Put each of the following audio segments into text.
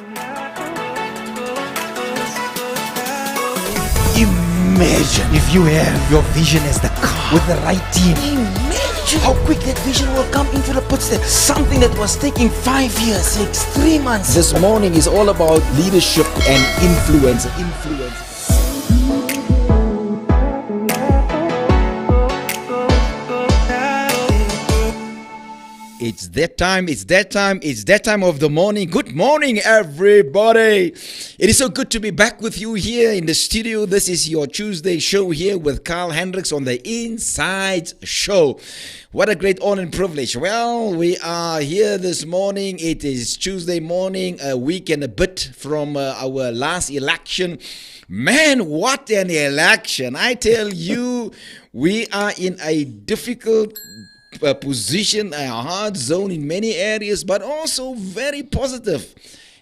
Imagine if you have your vision as the car with the right team. Imagine how quick that vision will come into the footsteps. Something that was taking 5 years, 6, 3 months. This morning is all about leadership and influence. It's that time of the morning. Good morning, everybody. It is so good to be back with you here in the studio. This is your Tuesday show here with Carl Hendricks on the Inside Show. What a great honor and privilege. Well, we are here this morning. It is Tuesday morning, a week and a bit from our last election. Man, what an election. I tell you, we are in a difficult position, a hard zone in many areas, but also very positive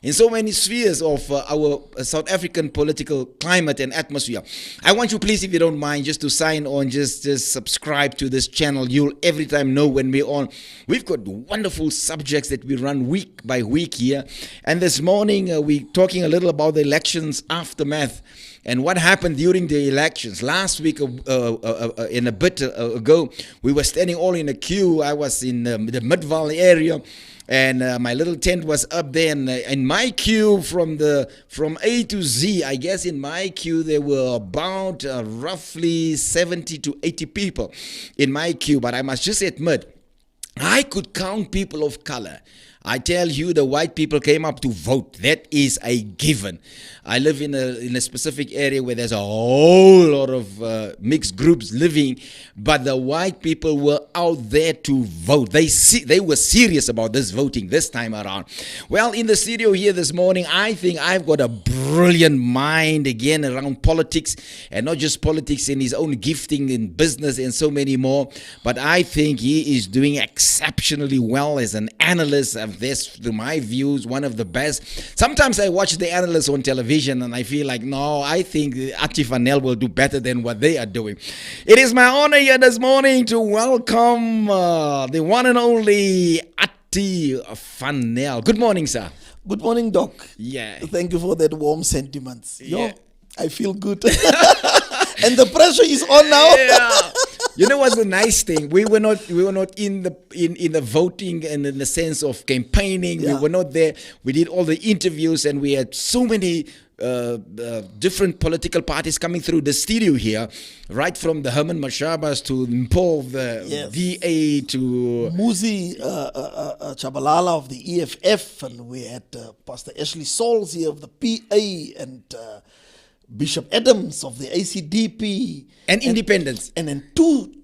in so many spheres of our South African political climate and atmosphere. I want you, please, if you don't mind, just to sign on, just subscribe to this channel. You'll every time know when we're on. We've got wonderful subjects that we run week by week here. And this morning, we're talking a little about the elections aftermath and what happened during the elections. Last week, in a bit ago, we were standing all in a queue. I was in the Midvaal area, and my little tent was up there. And in my queue, from A to Z, I guess in my queue there were about roughly 70 to 80 people in my queue. But I must just admit, I could count people of color. I tell you, the white people came up to vote. That is a given. I live in a specific area where there's a whole lot of mixed groups living, but the white people were out there to vote. They were serious about this voting this time around. Well, in the studio here this morning, I think I've got a brilliant mind again around politics, and not just politics in his own gifting in business and so many more, but I think he is doing exceptionally well as an analyst of this, to my views, one of the best. Sometimes I watch the analysts on television and I feel like, no, I think Attie will do better than what they are doing. It is my honor here this morning to welcome the one and only Attie. Good morning, sir. Good morning, Doc. Yeah. Thank you for that warm sentiments. Yeah. I feel good. And the pressure is on now. Yeah. You know what's the nice thing? We were not in the voting and in the sense of campaigning. Yeah. We were not there. We did all the interviews, and we had so many different political parties coming through the studio here, right from the Herman Mashabas to Mpho, the DA, to Muzi Chabalala of the EFF, and we had Pastor Ashley Sauls here of the PA, and Bishop Adams of the ACDP, and independents, and then two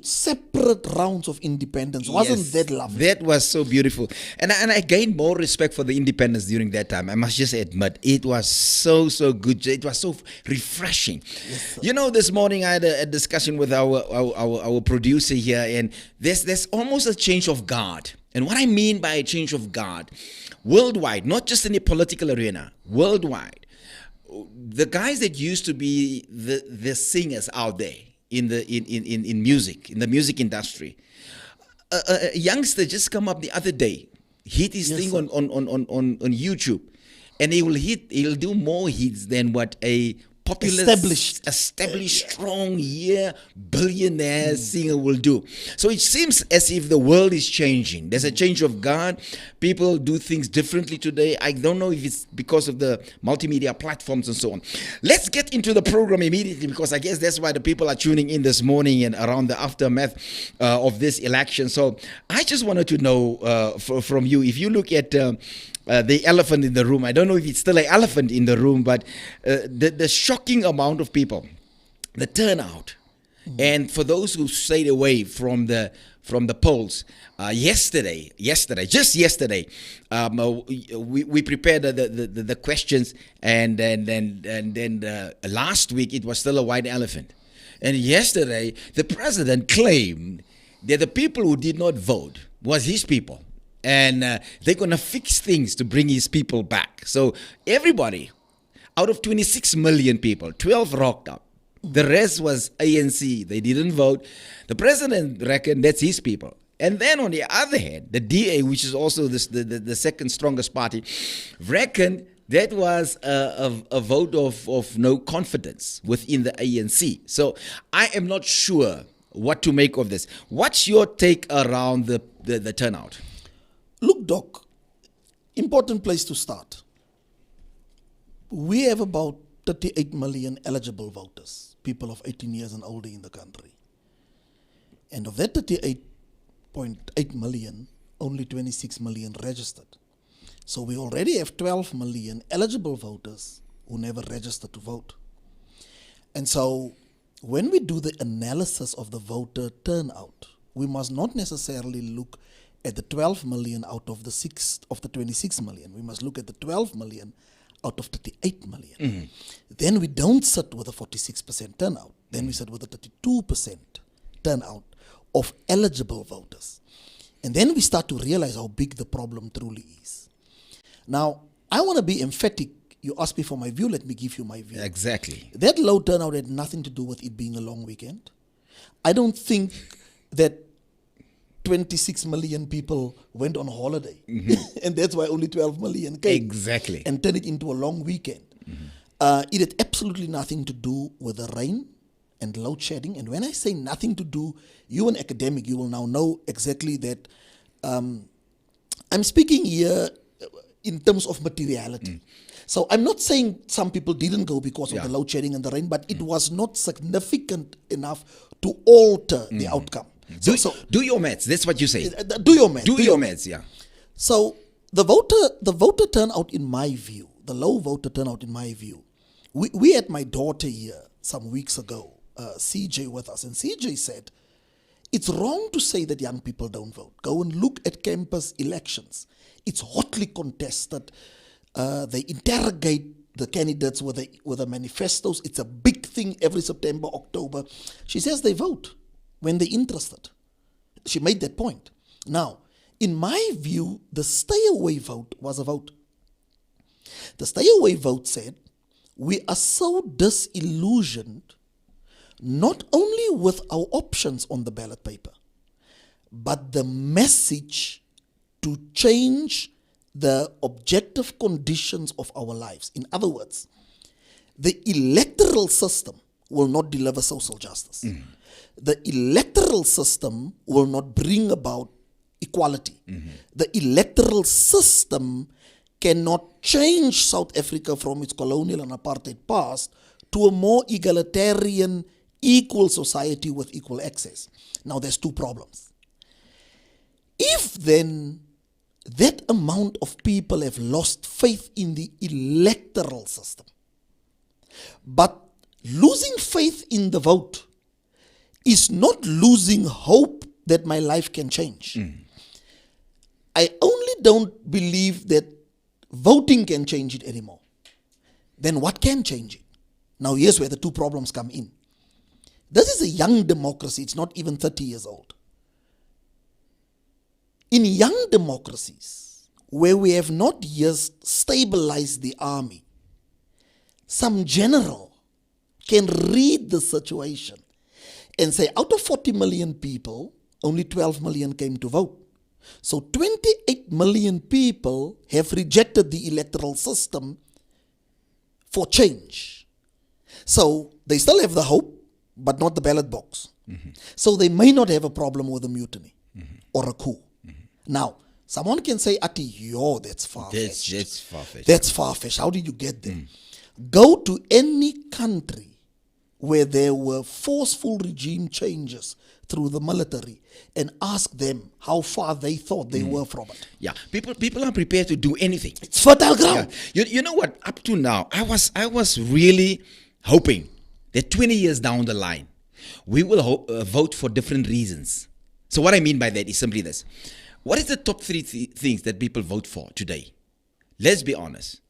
separate rounds of independence. Wasn't that lovely? That was so beautiful, and I gained more respect for the independents during that time. I must just admit, it was so good. It was so refreshing. Yes, you know, this morning I had a discussion with our producer here, and there's almost a change of guard. And what I mean by a change of guard, worldwide, not just in the political arena, worldwide. The guys that used to be the singers out there in music, in the music industry, a youngster just come up the other day, hit his thing on YouTube, and he'll do more hits than what a popular, established, strong, billionaire singer will do. So it seems as if the world is changing. There's a change of guard. People do things differently today. I don't know if it's because of the multimedia platforms and so on. Let's get into the program immediately, because I guess that's why the people are tuning in this morning and around the aftermath of this election. So I just wanted to know from you, if you look at the elephant in the room. I don't know if it's still an elephant in the room, but the shocking amount of people, the turnout, and for those who stayed away from the polls, yesterday, we prepared the questions, and then last week it was still a white elephant, and yesterday the president claimed that the people who did not vote was his people. And they're going to fix things to bring his people back. So everybody, out of 26 million people, 12 rocked up. The rest was ANC. They didn't vote. The president reckoned that's his people. And then on the other hand, the DA, which is also the second strongest party, reckon that was a vote of no confidence within the ANC. So I am not sure what to make of this. What's your take around the turnout? Look, Doc, important place to start. We have about 38 million eligible voters, people of 18 years and older in the country. And of that 38.8 million, only 26 million registered. So we already have 12 million eligible voters who never registered to vote. And so when we do the analysis of the voter turnout, we must not necessarily look at the 12 million out of the 26 million. We must look at the 12 million out of 38 million. Mm-hmm. Then we don't sit with a 46% turnout. Then we sit with a 32% turnout of eligible voters. And then we start to realize how big the problem truly is. Now, I want to be emphatic. You asked me for my view, let me give you my view. Exactly. That low turnout had nothing to do with it being a long weekend. I don't think that 26 million people went on holiday. And that's why only 12 million came. Exactly. And turned it into a long weekend. It had absolutely nothing to do with the rain and load shedding. And when I say nothing to do, you an academic, you will now know exactly that I'm speaking here in terms of materiality. So I'm not saying some people didn't go because of the load shedding and the rain, but it was not significant enough to alter the outcome. Do your maths. That's what you say. Do your maths. Do your maths, yeah. So the voter turnout, in my view, the low voter turnout, in my view, we had my daughter here some weeks ago, CJ, with us, and CJ said, it's wrong to say that young people don't vote. Go and look at campus elections. It's hotly contested. They interrogate the candidates with the manifestos. It's a big thing every September, October. She says they vote when they're interested. She made that point. Now, in my view, the stay away vote was a vote. The stay away vote said, we are so disillusioned not only with our options on the ballot paper, but the message to change the objective conditions of our lives. In other words, the electoral system will not deliver social justice. The electoral system will not bring about equality. The electoral system cannot change South Africa from its colonial and apartheid past to a more egalitarian, equal society with equal access. Now there's two problems. If then that amount of people have lost faith in the electoral system, but losing faith in the vote is not losing hope that my life can change. I only don't believe that voting can change it anymore. Then what can change it? Now here's where the two problems come in. This is a young democracy. It's not even 30 years old. In young democracies, where we have not yet stabilized the army, some general can read the situation and say, out of 40 million people, only 12 million came to vote. So 28 million people have rejected the electoral system for change. So they still have the hope, but not the ballot box. So they may not have a problem with a mutiny or a coup. Now, someone can say, Attie, that's far-fetched. That's far-fetched. That's far-fetched. How did you get there? Go to any country where there were forceful regime changes through the military and ask them how far they thought they were from it. Yeah, people are prepared to do anything. It's fertile ground. Yeah. You know what? Up to now, I was really hoping that 20 years down the line, we will vote for different reasons. So what I mean by that is simply this. What is the top three things that people vote for today? Let's be honest.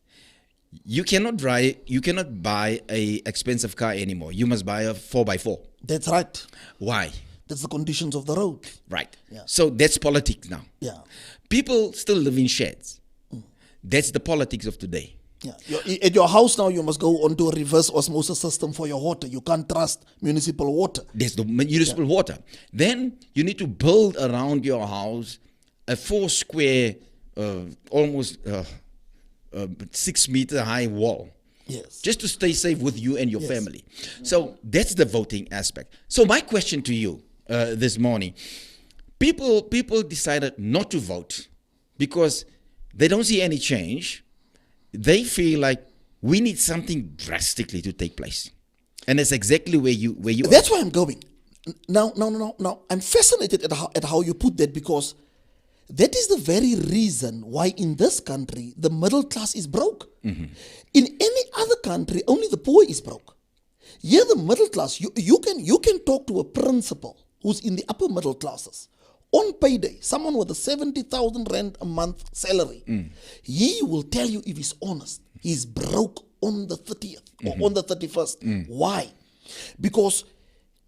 You cannot buy a expensive car anymore. You must buy a 4x4. That's right. Why? That's the conditions of the road. Right. Yeah. So that's politics now. Yeah. People still live in sheds. That's the politics of today. Yeah. At your house now, you must go onto a reverse osmosis system for your water. You can't trust municipal water. There's the municipal water. Then you need to build around your house a 4 square, almost 6 meter high wall. Yes. Just to stay safe with you and your family. So that's the voting aspect. So my question to you this morning, people decided not to vote because they don't see any change. They feel like we need something drastically to take place. And that's exactly where you That's why I'm going. Now, I'm fascinated at how you put that, because that is the very reason why in this country the middle class is broke. Mm-hmm. In any other country, only the poor is broke. Here, the middle class, you can talk to a principal who's in the upper middle classes on payday, someone with a 70,000 rand a month salary. He will tell you, if he's honest, he's broke on the 30th or on the 31st. Why? Because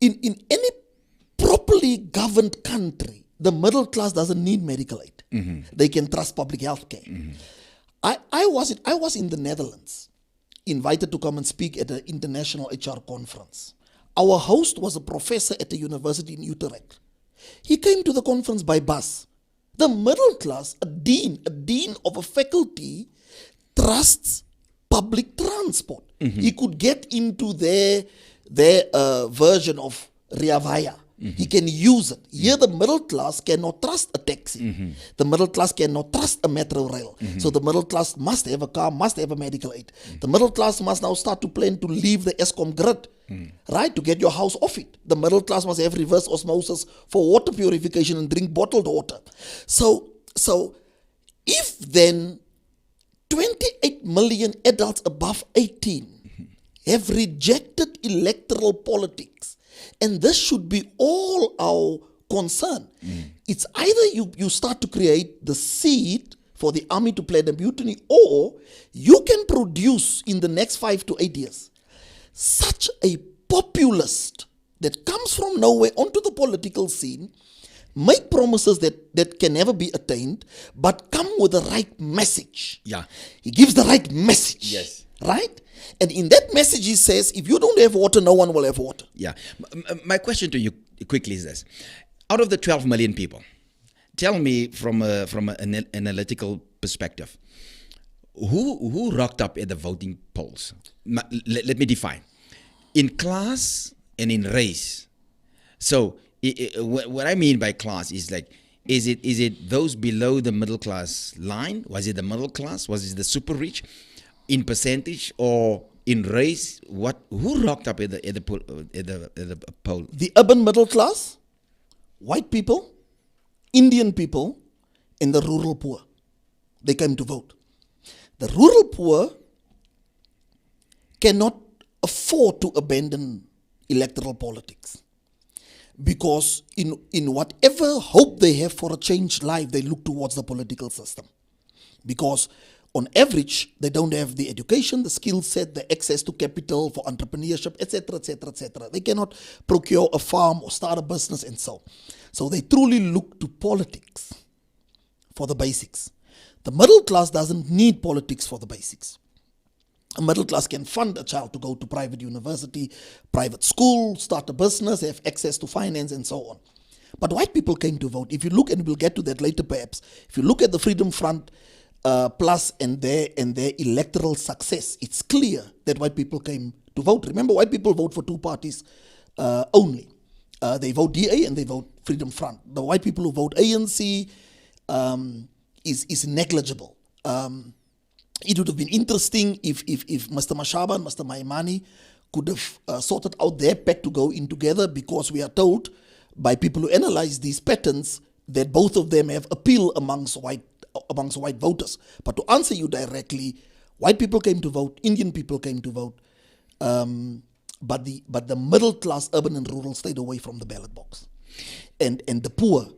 in any properly governed country, the middle class doesn't need medical aid. They can trust public health care. I was in the Netherlands, invited to come and speak at an international HR conference. Our host was a professor at a university in Utrecht. He came to the conference by bus. The middle class, a dean of a faculty, trusts public transport. He could get into their version of Ria Vaya. He can use it. Here, the middle class cannot trust a taxi. The middle class cannot trust a metro rail. So the middle class must have a car, must have a medical aid. The middle class must now start to plan to leave the ESCOM grid, right, to get your house off it. The middle class must have reverse osmosis for water purification and drink bottled water. So if then 28 million adults above 18 have rejected electoral politics, and this should be all our concern. It's either you start to create the seed for the army to plan a mutiny, or you can produce in the next 5 to 8 years such a populist that comes from nowhere onto the political scene, make promises that can never be attained, but come with the right message. Yeah. He gives the right message. Yes. Right? And in that message he says, if you don't have water, no one will have water. Yeah. My question to you quickly is this. Out of the 12 million people, tell me from an analytical perspective, who rocked up at the voting polls? Let me define. In class and in race. So what I mean by class is like, is it those below the middle class line? Was it the middle class? Was it the super rich? In percentage or in race? Who rocked up at the poll? The urban middle class, white people, Indian people, and the rural poor. They came to vote. The rural poor cannot afford to abandon electoral politics, because in whatever hope they have for a changed life, they look towards the political system. Because on average, they don't have the education, the skill set, the access to capital for entrepreneurship, etc., etc., etc. They cannot procure a farm or start a business and so. So they truly look to politics for the basics. The middle class doesn't need politics for the basics. A middle class can fund a child to go to private university, private school, start a business, have access to finance and so on. But white people came to vote. If you look, and we'll get to that later perhaps, if you look at the Freedom Front Plus and their electoral success, it's clear that white people came to vote. Remember, white people vote for two parties only. They vote DA and they vote Freedom Front. The white people who vote ANC is negligible. It would have been interesting if Mr. Mashaba and Mr. Maimani could have sorted out their pact to go in together, because we are told by people who analyze these patterns that both of them have appeal amongst white voters. But to answer you directly, white people came to vote, Indian people came to vote, but the middle class, urban and rural, stayed away from the ballot box, and the poor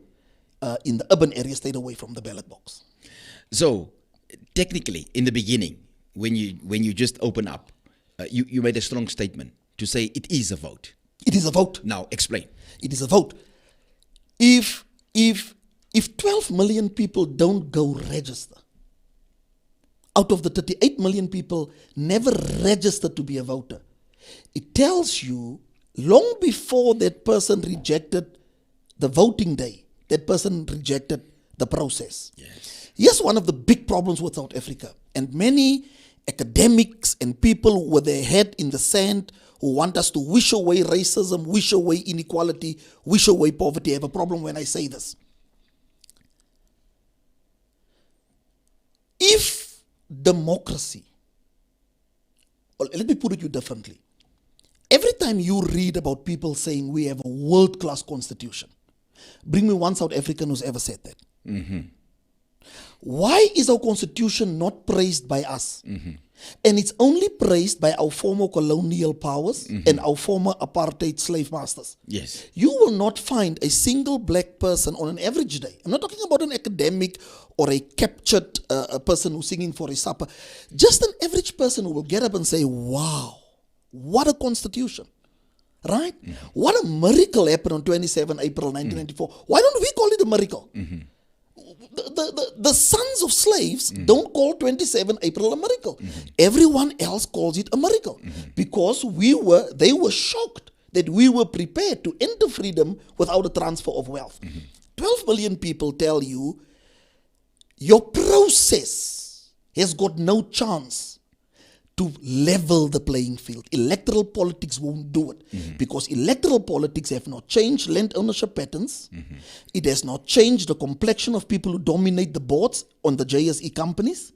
in the urban area stayed away from the ballot box. So technically, in the beginning, when you just open up, you made a strong statement to say it is a vote. It is a vote. Now explain. It is a vote. If 12 million people don't go register, out of the 38 million people never registered to be a voter. It tells you long before that person rejected the voting day, that person rejected the process. Yes. Here's one of the big problems with South Africa, and many academics and people with their head in the sand who want us to wish away racism, wish away inequality, wish away poverty have a problem when I say this. If democracy, or let me put it you differently, every time you read about people saying we have a world-class constitution, bring me one South African who's ever said that. Why is our constitution not praised by us? And it's only praised by our former colonial powers and our former apartheid slave masters. Yes. You will not find a single black person on an average day. I'm not talking about an academic or a captured a person who's singing for his supper. Just an average person who will get up and say, wow, what a constitution. Right? What a miracle happened on 27 April 1994. Why don't we call it a miracle? The sons of slaves don't call 27 April a miracle. Everyone else calls it a miracle because they were shocked that we were prepared to enter freedom without a transfer of wealth. 12 million people tell you your process has got no chance to level the playing field. Electoral politics won't do it because electoral politics have not changed land ownership patterns. It has not changed the complexion of people who dominate the boards on the JSE companies.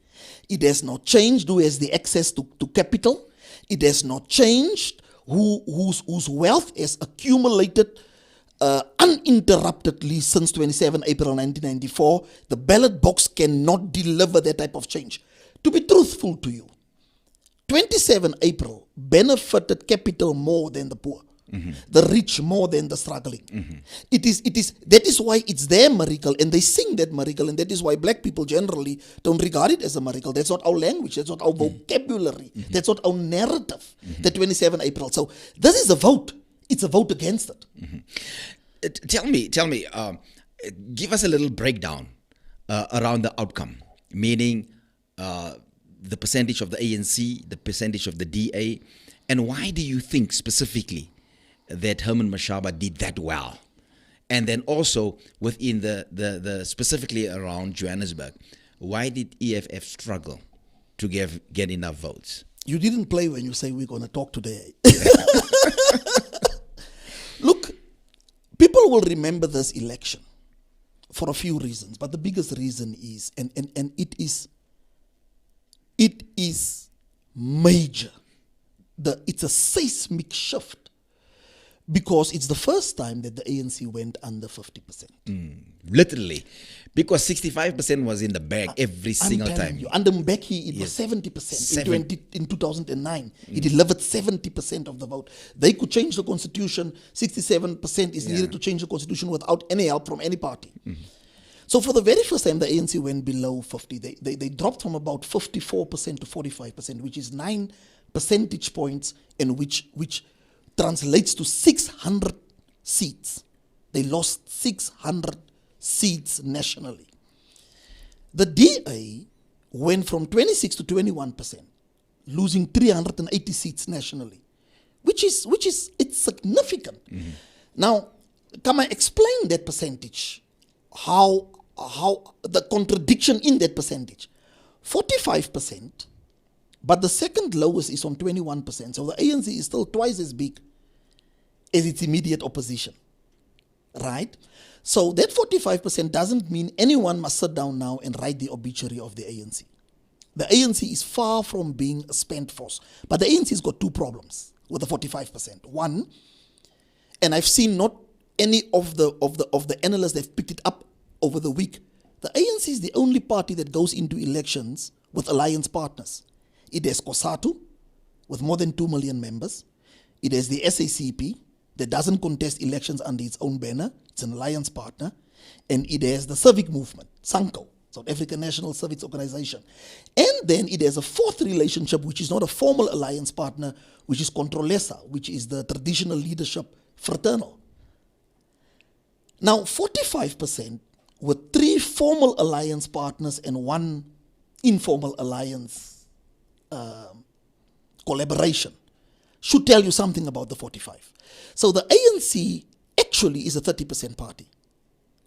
It has not changed who has the access to capital. It has not changed whose wealth has accumulated uninterruptedly since 27 April 1994. The ballot box cannot deliver that type of change. To be truthful to you, 27 April benefited capital more than the poor, the rich more than the struggling. That is why it's their miracle, and they sing that miracle, and that is why black people generally don't regard it as a miracle. That's not our language, that's not our vocabulary, that's not our narrative, the 27 April. So this is a vote. It's a vote against it. Tell me, give us a little breakdown around the outcome, meaning the percentage of the ANC, the percentage of the DA, and why do you think specifically that Herman Mashaba did that well? And then also within the specifically around Johannesburg, why did EFF struggle to get enough votes? You didn't play when you say we're going to talk today. Look, people will remember this election for a few reasons, but the biggest reason is, and it is major. It's a seismic shift because it's the first time that the ANC went under 50%. Literally. Because 65% was in the bag every single time. You, under Mbeki, it was 70%. In 2009, it delivered 70% of the vote. They could change the constitution. 67% is needed to change the constitution without any help from any party. So for the very first time, the ANC went below 50. They dropped from about 54% to 45%, which is 9 percentage points, and which translates to 600 seats. They lost 600 seats nationally. The DA went from 26 to 21%, losing 380 seats nationally, which is it's significant. Now, can I explain that percentage? How the contradiction in that percentage? 45%, but the second lowest is on 21%. So the ANC is still twice as big as its immediate opposition, right? So that 45% doesn't mean anyone must sit down now and write the obituary of the ANC. The ANC is far from being a spent force, but the ANC has got two problems with the 45%. One, and I've seen not any of the analysts that have picked it up over the week, the ANC is the only party that goes into elections with alliance partners. It has COSATU with more than 2 million members. It has the SACP that doesn't contest elections under its own banner. It's an alliance partner. And it has the civic movement, SANCO, South African National Civics Organization. And then it has a fourth relationship, which is not a formal alliance partner, which is Controlesa, which is the traditional leadership fraternal. Now, 45% with 3 formal alliance partners and 1 informal alliance collaboration should tell you something about the 45. So the ANC actually is a 30% party.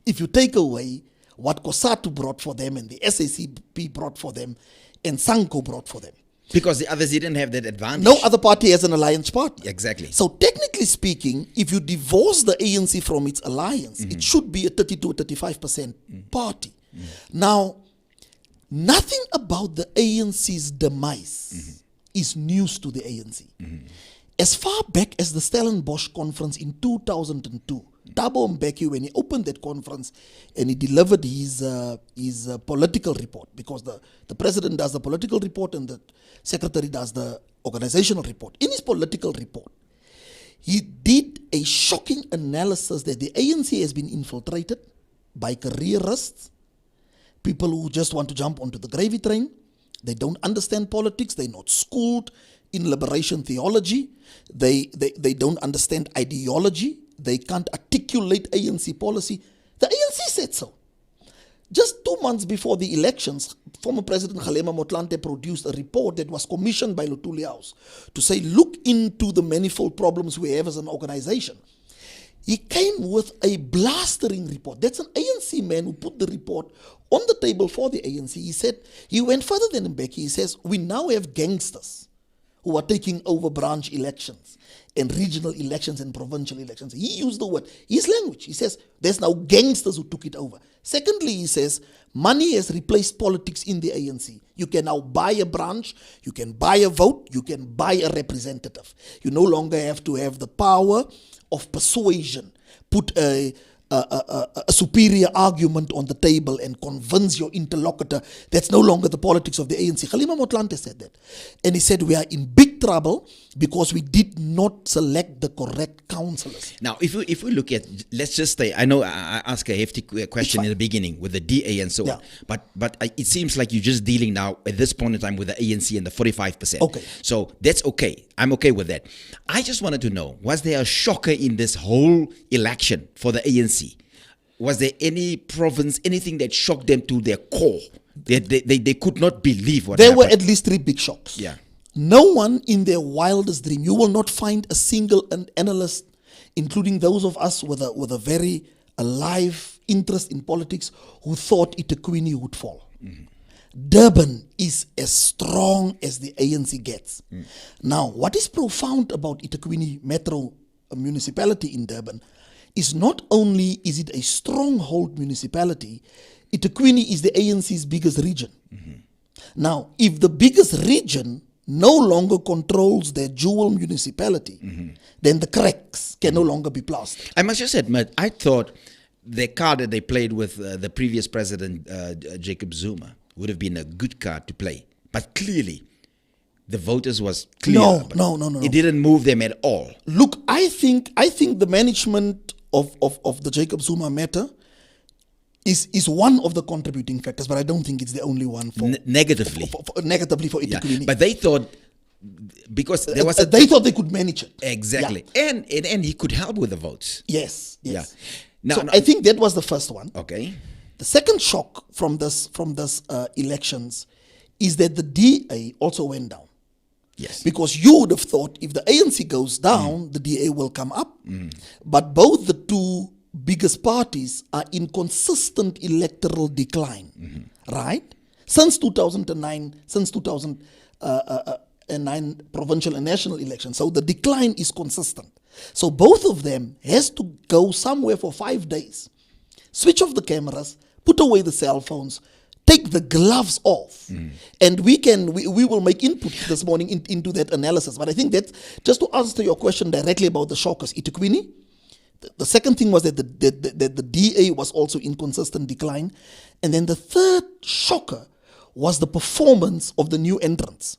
If you take away what COSATU brought for them and the SACP brought for them and SANCO brought for them. Because the others didn't have that advantage. No other party has an alliance partner. Exactly. So technically speaking, if you divorce the ANC from its alliance, it should be a 32 or 35% party. Now, nothing about the ANC's demise is news to the ANC. As far back as the Stellenbosch conference in 2002, Thabo Mbeki, when he opened that conference and he delivered his political report, because the president does the political report and the secretary does the organizational report. In his political report, he did a shocking analysis that the ANC has been infiltrated by careerists, people who just want to jump onto the gravy train. They don't understand politics. They're not schooled in liberation theology. They don't understand ideology. They can't articulate ANC policy. The ANC said so. Just 2 months before the elections, former President Kgalema Motlanthe produced a report that was commissioned by Luthuli House to say, look into the manifold problems we have as an organization. He came with a blastering report. That's an ANC man who put the report on the table for the ANC. He said, he went further than Mbeki. He says, we now have gangsters who are taking over branch elections and regional elections and provincial elections. He used the word, his language. He says, there's now gangsters who took it over. Secondly, he says, money has replaced politics in the ANC. You can now buy a branch, you can buy a vote, you can buy a representative. You no longer have to have the power of persuasion, put a superior argument on the table and convince your interlocutor. That's no longer the politics of the ANC. Kgalema Motlanthe said that. And he said we are in big trouble because we did not select the correct councillors. Now, if we look at, let's just say, I know I asked a hefty question in the beginning with the DA and so on, but it seems like you're just dealing now at this point in time with the ANC and the 45%. Okay. So that's okay. I'm okay with that. I just wanted to know, was there a shocker in this whole election for the ANC? Was there any province, anything that shocked them to their core? They could not believe what happened. There were at least 3 big shocks. Yeah. No one in their wildest dream, you will not find a single analyst, including those of us with a very alive interest in politics, who thought eThekwini would fall. Durban is as strong as the ANC gets. Now, what is profound about eThekwini Metro municipality in Durban is not only is it a stronghold municipality, eThekwini is the ANC's biggest region. Now, if the biggest region no longer controls their dual municipality, then the cracks can no longer be plastered. I must just admit, I thought the card that they played with the previous president, Jacob Zuma, would have been a good card to play. But clearly, the voters was clear. No. It didn't move them at all. Look, I think the management of the Jacob Zuma matter is one of the contributing factors, but I don't think it's the only one for negatively for eThekwini. But they thought, because there was they thought they could manage it. Exactly. Yeah. And he could help with the votes. Yes. Yeah. Now, I think that was the first one. Okay. The second shock from this elections is that the DA also went down. Yes. Because you would have thought if the ANC goes down, the DA will come up. But both the two biggest parties are in consistent electoral decline, right? Since 2009, since 2009 provincial and national elections. So the decline is consistent. So both of them has to go somewhere for 5 days. Switch off the cameras, put away the cell phones, take the gloves off, and we will make input this morning into that analysis. But I think that, just to answer your question directly about the shockers, eThekwini, the second thing was that the DA was also in consistent decline, and then the third shocker was the performance of the new entrants.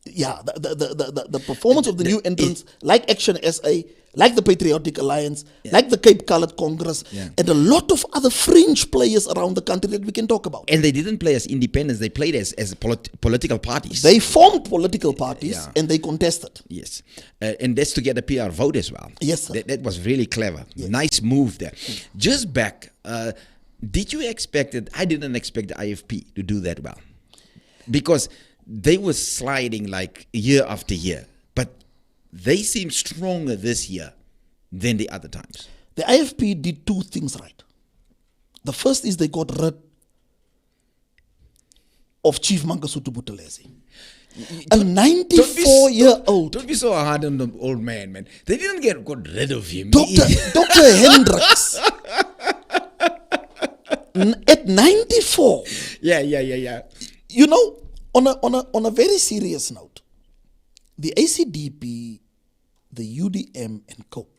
Yeah, the performance of the new entrants, like Action SA, like the Patriotic Alliance, like the Cape Coloured Congress, and a lot of other fringe players around the country that we can talk about. And they didn't play as independents, they played as political parties. They formed political parties and they contested. Yes. And that's to get a PR vote as well. Yes, sir. That was really clever. Yes. Nice move there. Just back, Did you expect it? I didn't expect the IFP to do that well, because they were sliding like year after year, but they seem stronger this year than the other times. The IFP did two things right. The first is they got rid of Chief Mangosuthu Buthelezi. A 94-year-old. Don't be so hard on the old man. They didn't got rid of him. Dr. Hendricks. At 94. Yeah. You know, on a very serious note, the ACDP, the UDM and COPE,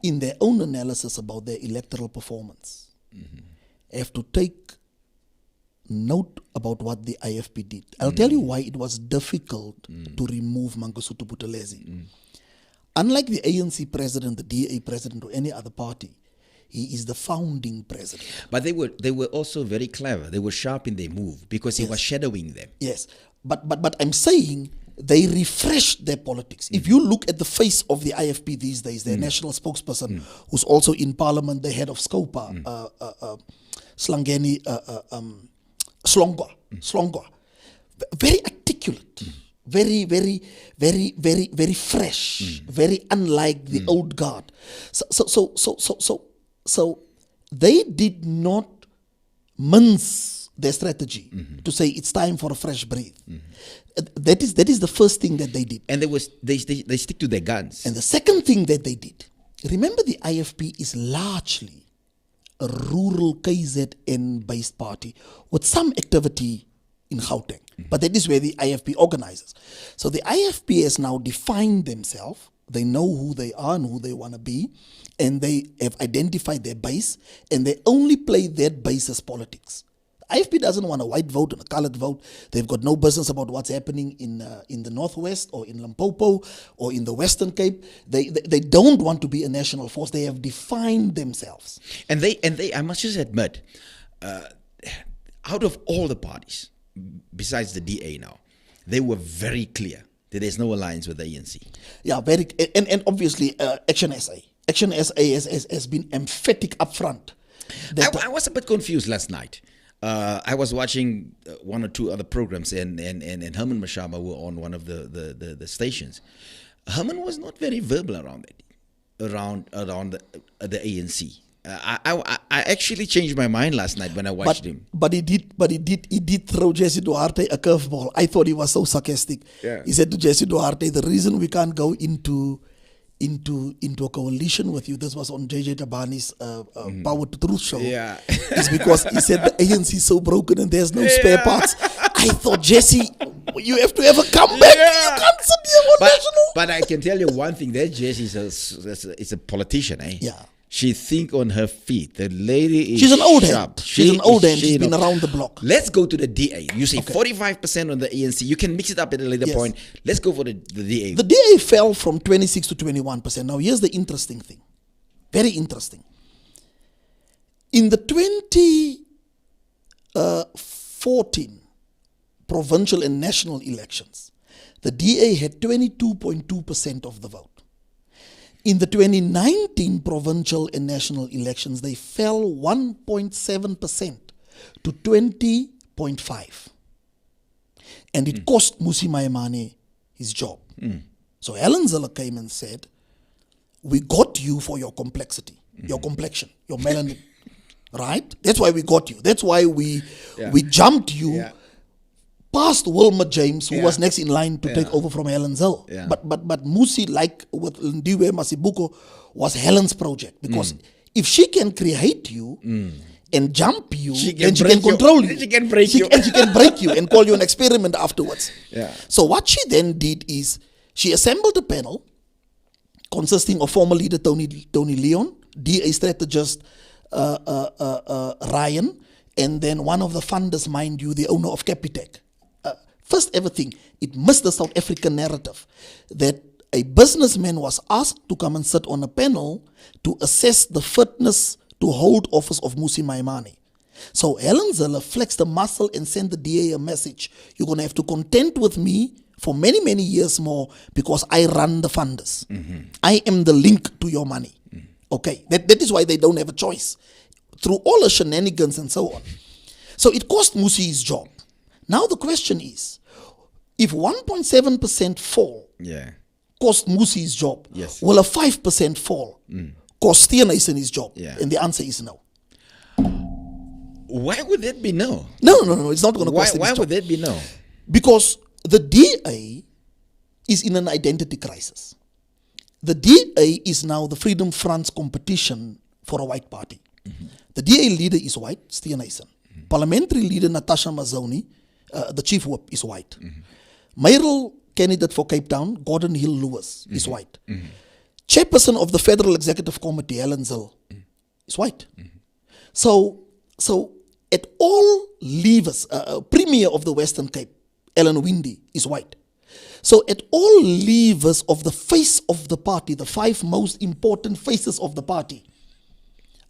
in their own analysis about their electoral performance, have to take note about what the IFP did. I'll tell you why it was difficult to remove Mangosuthu Buthelezi. Unlike the ANC president, the DA president, or any other party, he is the founding president. But they were also very clever. They were sharp in their move because he was shadowing them. Yes, but I'm saying they refreshed their politics. If you look at the face of the IFP these days, their national spokesperson, who's also in parliament, the head of SCOPA, Slangeni Slongwa, very articulate, very fresh, very unlike the old guard. So they did not mince their strategy to say it's time for a fresh breath. That is the first thing that they did. And they stick to their guns. And the second thing that they did, remember the IFP is largely a rural KZN based party with some activity in Gauteng. But that is where the IFP organizes. So the IFP has now defined themselves. They know who they are and who they want to be, and they have identified their base, and they only play that base as politics. The IFP doesn't want a white vote and a colored vote. They've got no business about what's happening in the Northwest or in Limpopo or in the Western Cape. They don't want to be a national force. They have defined themselves. And they I must just admit, out of all the parties, besides the DA now, they were very clear that there's no alliance with the ANC. Yeah, very, and obviously Action SA. Action SA has been emphatic up front. I was a bit confused last night. I was watching one or two other programs, and Herman Mashaba were on one of the stations. Herman was not very verbal around the ANC. I actually changed my mind last night when I watched him. But he did throw Jesse Duarte a curveball. I thought he was so sarcastic. Yeah. He said to Jesse Duarte, the reason we can't go into a coalition with you, this was on JJ Tabani's Power to Truth show, is because he said the ANC is so broken and there's no spare parts. I thought, Jesse, you have to have a comeback. You can't sit here on national. But I can tell you one thing, that Jesse is a politician, eh? Yeah. She think on her feet. The lady is She's an old sharp. hand. She's an old hand. She's been around the block. Let's go to the DA. You say 45% on the ANC. You can mix it up at a later point. Let's go for the DA. The DA fell from 26 to 21%. Now, here's the interesting thing. Very interesting. In the 2014 provincial and national elections, the DA had 22.2% of the vote. In the 2019 provincial and national elections, they fell 1.7% to 20.5%. And it cost Mmusi Maimane his job. So Helen Zille came and said, we got you for your complexity, your complexion, your melanin, right? That's why we got you. That's why we jumped you past Wilma James, who was next in line to take over from Helen Zille. But Mmusi, like with Lindiwe Masibuko, was Helen's project, because if she can create you and jump you, then she can control you. She can break you. And she can break you and call you an experiment afterwards. Yeah. So what she then did is she assembled a panel consisting of former leader Tony Leon, DA strategist Ryan, and then one of the funders, mind you, the owner of Capitec. First ever thing, it missed the South African narrative that a businessman was asked to come and sit on a panel to assess the fitness to hold office of Mmusi Maimane. So Helen Zille flexed the muscle and sent the DA a message. You're going to have to contend with me for many, many years more because I run the funders. I am the link to your money. Okay, that is why they don't have a choice. through all the shenanigans and so on. So it cost Musi his job. Now the question is, if 1.7% fall cost Musi his job, will a 5% fall cost Steenhuisen his job? And the answer is no. Why would that be no? No, it's not going to cost him his job. Why would that be no? Because the DA is in an identity crisis. The DA is now the Freedom Front's competition for a white party. The DA leader is white, Steenhuisen. Parliamentary leader Natasha Mazzoni, the chief whip, is white. Mayoral candidate for Cape Town, Gordon Hill Lewis, is white. Chairperson of the Federal Executive Committee, Helen Zill, is white. So at all levers, Premier of the Western Cape, Ellen Windy, is white. So at all levers of the face of the party, the 5 most important faces of the party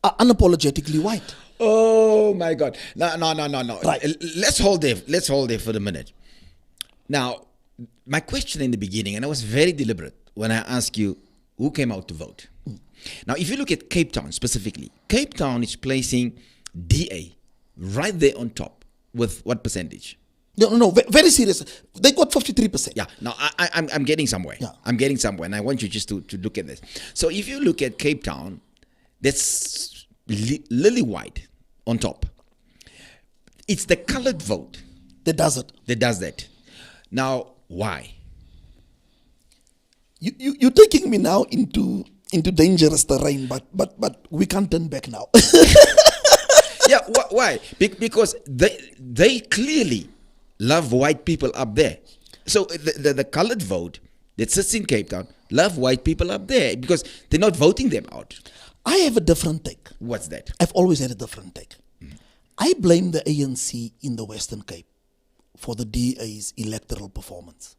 are unapologetically white. Oh my God. No. Right. Let's hold there for a minute. Now, my question in the beginning, and I was very deliberate when I asked you who came out to vote. Now, if you look at Cape Town specifically, Cape Town is placing DA right there on top with what percentage? No, very serious. They got 53%. Yeah, now I'm getting somewhere. Yeah. I'm getting somewhere, and I want you just to look at this. So if you look at Cape Town, that's lily white on top. It's the colored vote that does it. That does that. Now, why? You're taking me now into dangerous terrain, but we can't turn back now. Yeah, why? Because they clearly love white people up there. So the colored vote that sits in Cape Town love white people up there because they're not voting them out. I have a different take. What's that? I've always had a different take. I blame the ANC in the Western Cape for the DA's electoral performance.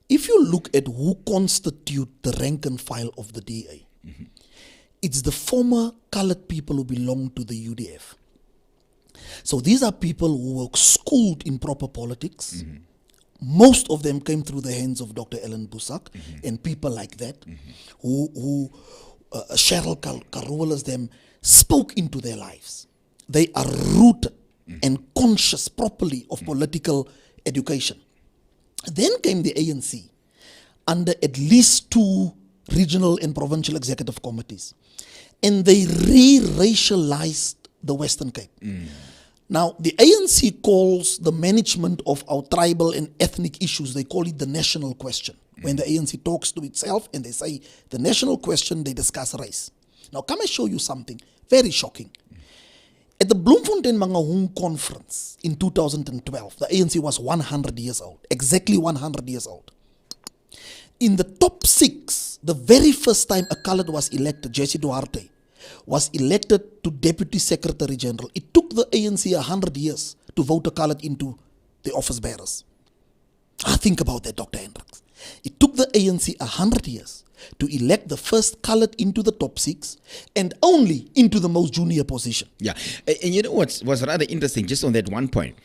If you look at who constitute the rank and file of the DA, it's the former colored people who belong to the UDF. So these are people who were schooled in proper politics. Most of them came through the hands of Dr. Ellen Busak and people like that, who Cheryl Karualas them spoke into their lives. They are rooted and conscious properly of political education. Then came the ANC under at least 2 regional and provincial executive committees. And they re-racialized the Western Cape. Now, the ANC calls the management of our tribal and ethnic issues, they call it the national question. When the ANC talks to itself and they say the national question, they discuss race. Now, come and show you something very shocking. At the Bloemfontein Mangaung conference in 2012, the ANC was 100 years old, exactly 100 years old. In the top 6, the very first time a colored was elected, Jesse Duarte, was elected to Deputy Secretary General. It took the ANC 100 years to vote a colored into the office bearers. Think about that, Dr. Hendricks. It took the ANC 100 years to elect the first colored into the top 6 and only into the most junior position. Yeah, and you know what was rather interesting, just on that one point,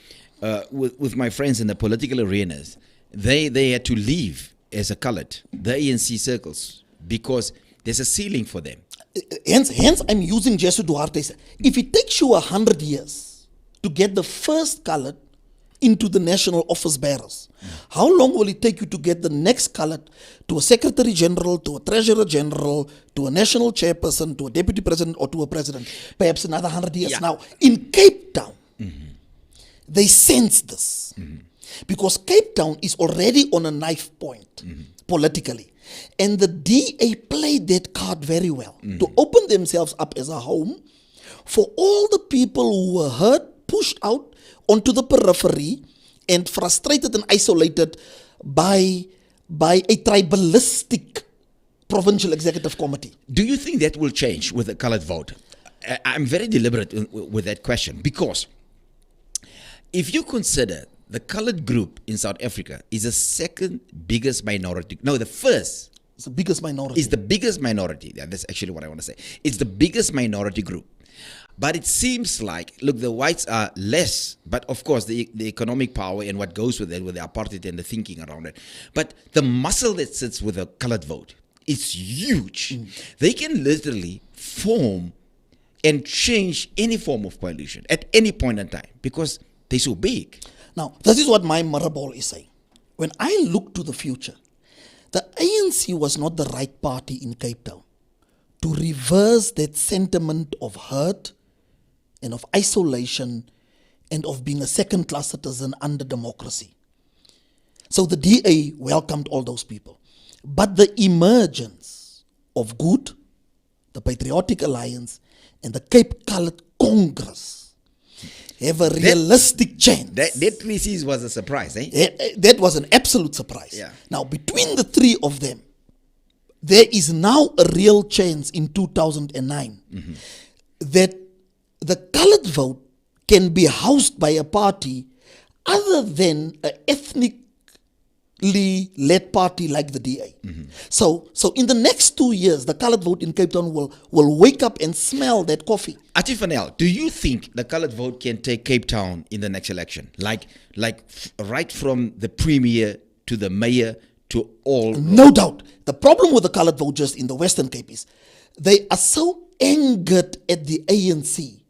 with my friends in the political arenas, they had to leave as a colored, the ANC circles, because there's a ceiling for them. Hence I'm using Jesse Duarte. If it takes you 100 years to get the first colored into the national office bearers, how long will it take you to get the next colored to a secretary general, to a treasurer general, to a national chairperson, to a deputy president, or to a president? Perhaps another 100 years. Yeah. Now, in Cape Town, they sense this because Cape Town is already on a knife point politically. And the DA played that card very well to open themselves up as a home for all the people who were hurt, pushed out onto the periphery and frustrated and isolated by a tribalistic provincial executive committee. Do you think that will change with the colored vote? I'm very deliberate with that question because if you consider the colored group in South Africa is the second biggest minority. No, the first. It's the biggest minority. It's the biggest minority. Yeah, that's actually what I want to say. It's the biggest minority group. But it seems like, look, the whites are less, but of course the economic power and what goes with it, with the apartheid and the thinking around it. But the muscle that sits with the colored vote is huge. They can literally form and change any form of coalition at any point in time because they're so big. Now, this is what my mirror ball is saying. When I look to the future, the ANC was not the right party in Cape Town to reverse that sentiment of hurt and of isolation and of being a second-class citizen under democracy. So the DA welcomed all those people. But the emergence of Good, the Patriotic Alliance, and the Cape Coloured Congress have a realistic chance. That 3 Cs was a surprise, eh? That was an absolute surprise. Yeah. Now, between the three of them, there is now a real chance in 2009 that the colored vote can be housed by a party other than an ethnically led party like the DA. So in the next 2 years, the colored vote in Cape Town will wake up and smell that coffee. Attie, do you think the colored vote can take Cape Town in the next election? Like right from the premier to the mayor to all? No doubt. The problem with the colored vote just in the Western Cape is they are so angered at the ANC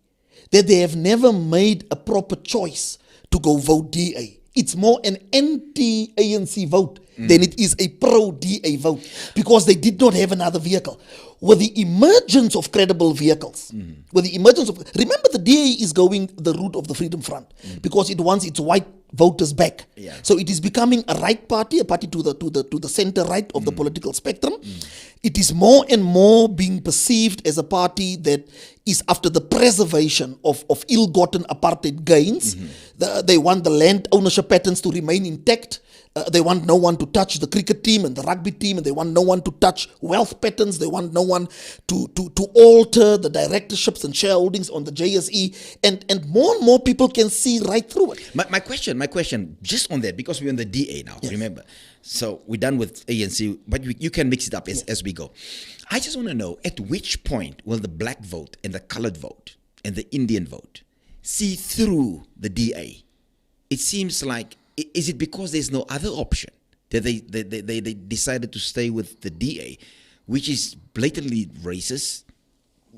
that they have never made a proper choice to go vote DA. It's more an anti-ANC vote than it is a pro-DA vote because they did not have another vehicle. With the emergence of credible vehicles, remember the DA is going the route of the Freedom Front because it wants its white voters back. Yeah. So it is becoming a right party, a party to the center right of the political spectrum. It is more and more being perceived as a party that is after the preservation of ill-gotten apartheid gains. They want the land ownership patterns to remain intact. They want no one to touch the cricket team and the rugby team, and they want no one to touch wealth patterns. They want no one to alter the directorships and shareholdings on the JSE, and more people can see right through it. My question, just on that, because we're on the DA now, remember. So we're done with ANC, but you can mix it up as we go. I just want to know, at which point will the black vote and the colored vote and the Indian vote see through the DA? It seems like, is it because there's no other option that they decided to stay with the DA, which is blatantly racist,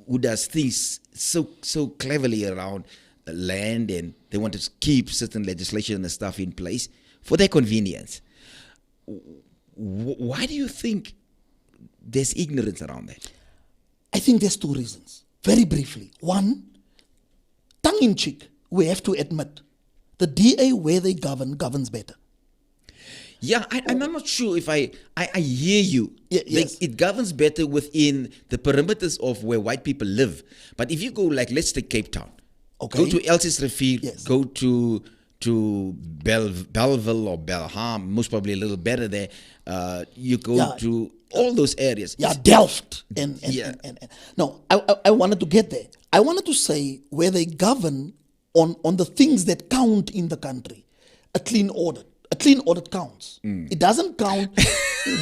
who does things so cleverly around the land, and they want to keep certain legislation and stuff in place for their convenience? Why do you think there's ignorance around that? I think there's two reasons. Very briefly. One, tongue-in-cheek, we have to admit, the DA, where they governs better. Yeah, I'm not sure if I hear you. Yes. It governs better within the perimeters of where white people live. But if you go, let's take Cape Town. Okay. Go to Elsie's Refuge, Yes. go to Belleville or Belham, most probably a little better there. You go to all those areas. Yeah, Delft. And no, I wanted to get there. I wanted to say where they govern on the things that count in the country. A clean audit. A clean audit counts. It doesn't count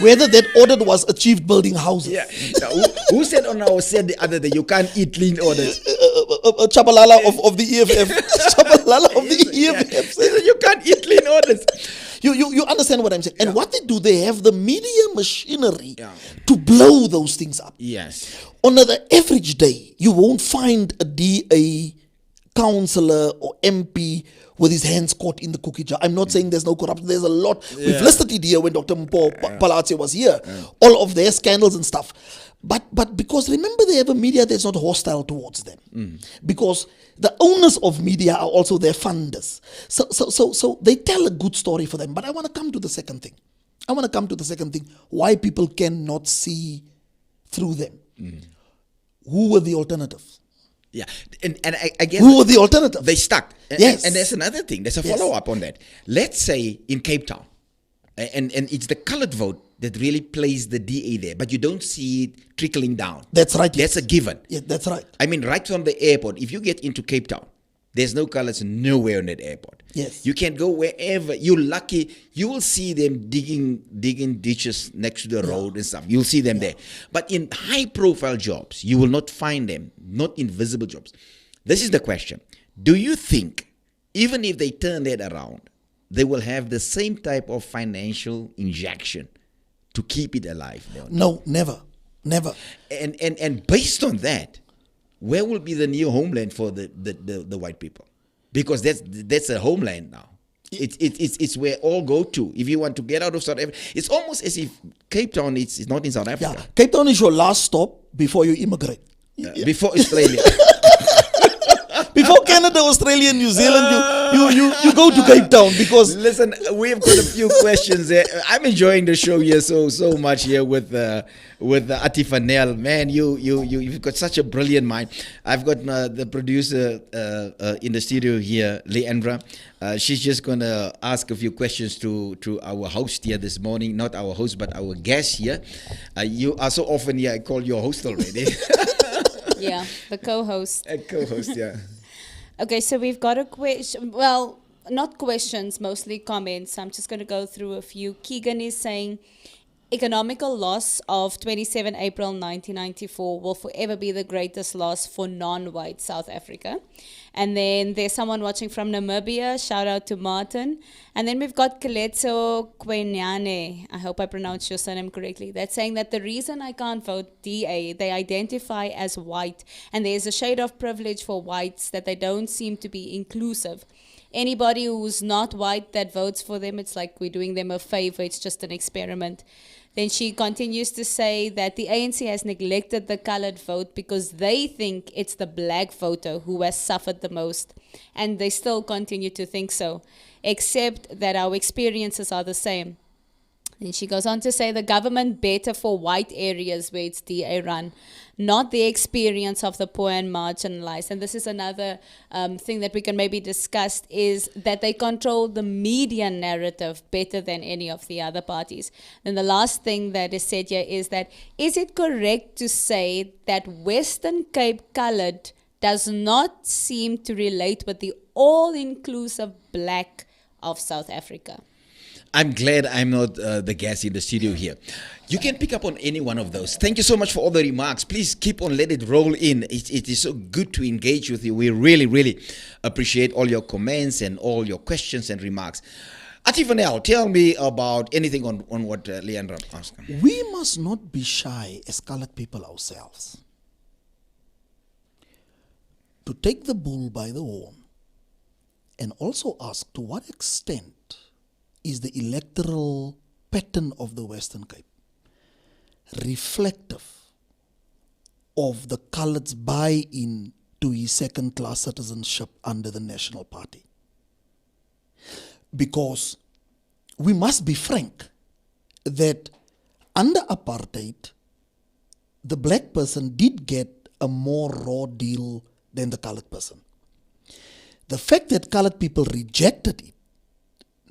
whether that audit was achieved building houses. Yeah. Now, who said on our set the other day, you can't eat clean audits? Chabalala of the EFF. Chabalala of the EFF. You can't eat clean audits. You understand what I'm saying? And what they do, they have the media machinery to blow those things up. Yes. On the average day, you won't find a DA councillor or MP with his hands caught in the cookie jar. I'm not saying there's no corruption. There's a lot. We've listed it here when Dr. Mpo Palazzi was here. All of their scandals and stuff. But because remember, they have a media that's not hostile towards them. Because the owners of media are also their funders. So they tell a good story for them. But I want to come to the second thing. Why people cannot see through them. Who were the alternatives? Yeah, and I guess who were the alternative? They stuck. Yes, and there's another thing. There's a follow up on that. Let's say in Cape Town, and it's the colored vote that really plays the DA there, but you don't see it trickling down. That's right. That's a given. Yeah, that's right. I mean, right from the airport, if you get into Cape Town, there's no colors nowhere on that airport. Yes. You can go wherever. You're lucky. You will see them digging ditches next to the road and stuff. You'll see them there. But in high-profile jobs, you will not find them, not invisible jobs. This is the question. Do you think, even if they turn that around, they will have the same type of financial injection to keep it alive? No, never. And based on that, where will be the new homeland for the white people? Because that's a homeland now. It's where all go to. If you want to get out of South Africa, it's almost as if Cape Town is not in South Africa. Yeah, Cape Town is your last stop before you immigrate. Before Australia. Before Canada, Australia, and New Zealand, you go to Cape Town because... Listen, we've got a few questions there. I'm enjoying the show here so much here with Attie Fanel. Man, you've got such a brilliant mind. I've got the producer in the studio here, Leandra. She's just going to ask a few questions to our host here this morning. Not our host, but our guest here. You are so often here, I call you a host already. Yeah, the co-host. A co-host, yeah. Okay, so we've got a question. Well, not questions, mostly comments. I'm just going to go through a few. Keegan is saying, economical loss of 27 April 1994 will forever be the greatest loss for non-white South Africa. And then there's someone watching from Namibia. Shout out to Martin. And then we've got Keletso Kwenyane. I hope I pronounced your surname correctly. That's saying that the reason I can't vote DA, they identify as white. And there's a shade of privilege for whites that they don't seem to be inclusive. Anybody who's not white that votes for them, it's like we're doing them a favor. It's just an experiment. Then she continues to say that the ANC has neglected the colored vote because they think it's the black voter who has suffered the most. And they still continue to think so, except that our experiences are the same. Then she goes on to say the government better for white areas where it's DA run, not the experience of the poor and marginalized. And this is another thing that we can maybe discuss, is that they control the media narrative better than any of the other parties. And the last thing that is said here is that, is it correct to say that Western Cape colored does not seem to relate with the all-inclusive black of South Africa? I'm glad I'm not the guest in the studio here. You can pick up on any one of those. Thank you so much for all the remarks. Please keep on, let it roll in. It is so good to engage with you. We really, really appreciate all your comments and all your questions and remarks. Attie Fanel, tell me about anything on what Leandra asked. We must not be shy as colored people ourselves to take the bull by the horn and also ask to what extent is the electoral pattern of the Western Cape reflective of the coloured's buy-in to his second-class citizenship under the National Party? Because we must be frank that under apartheid, the black person did get a more raw deal than the coloured person. The fact that coloured people rejected it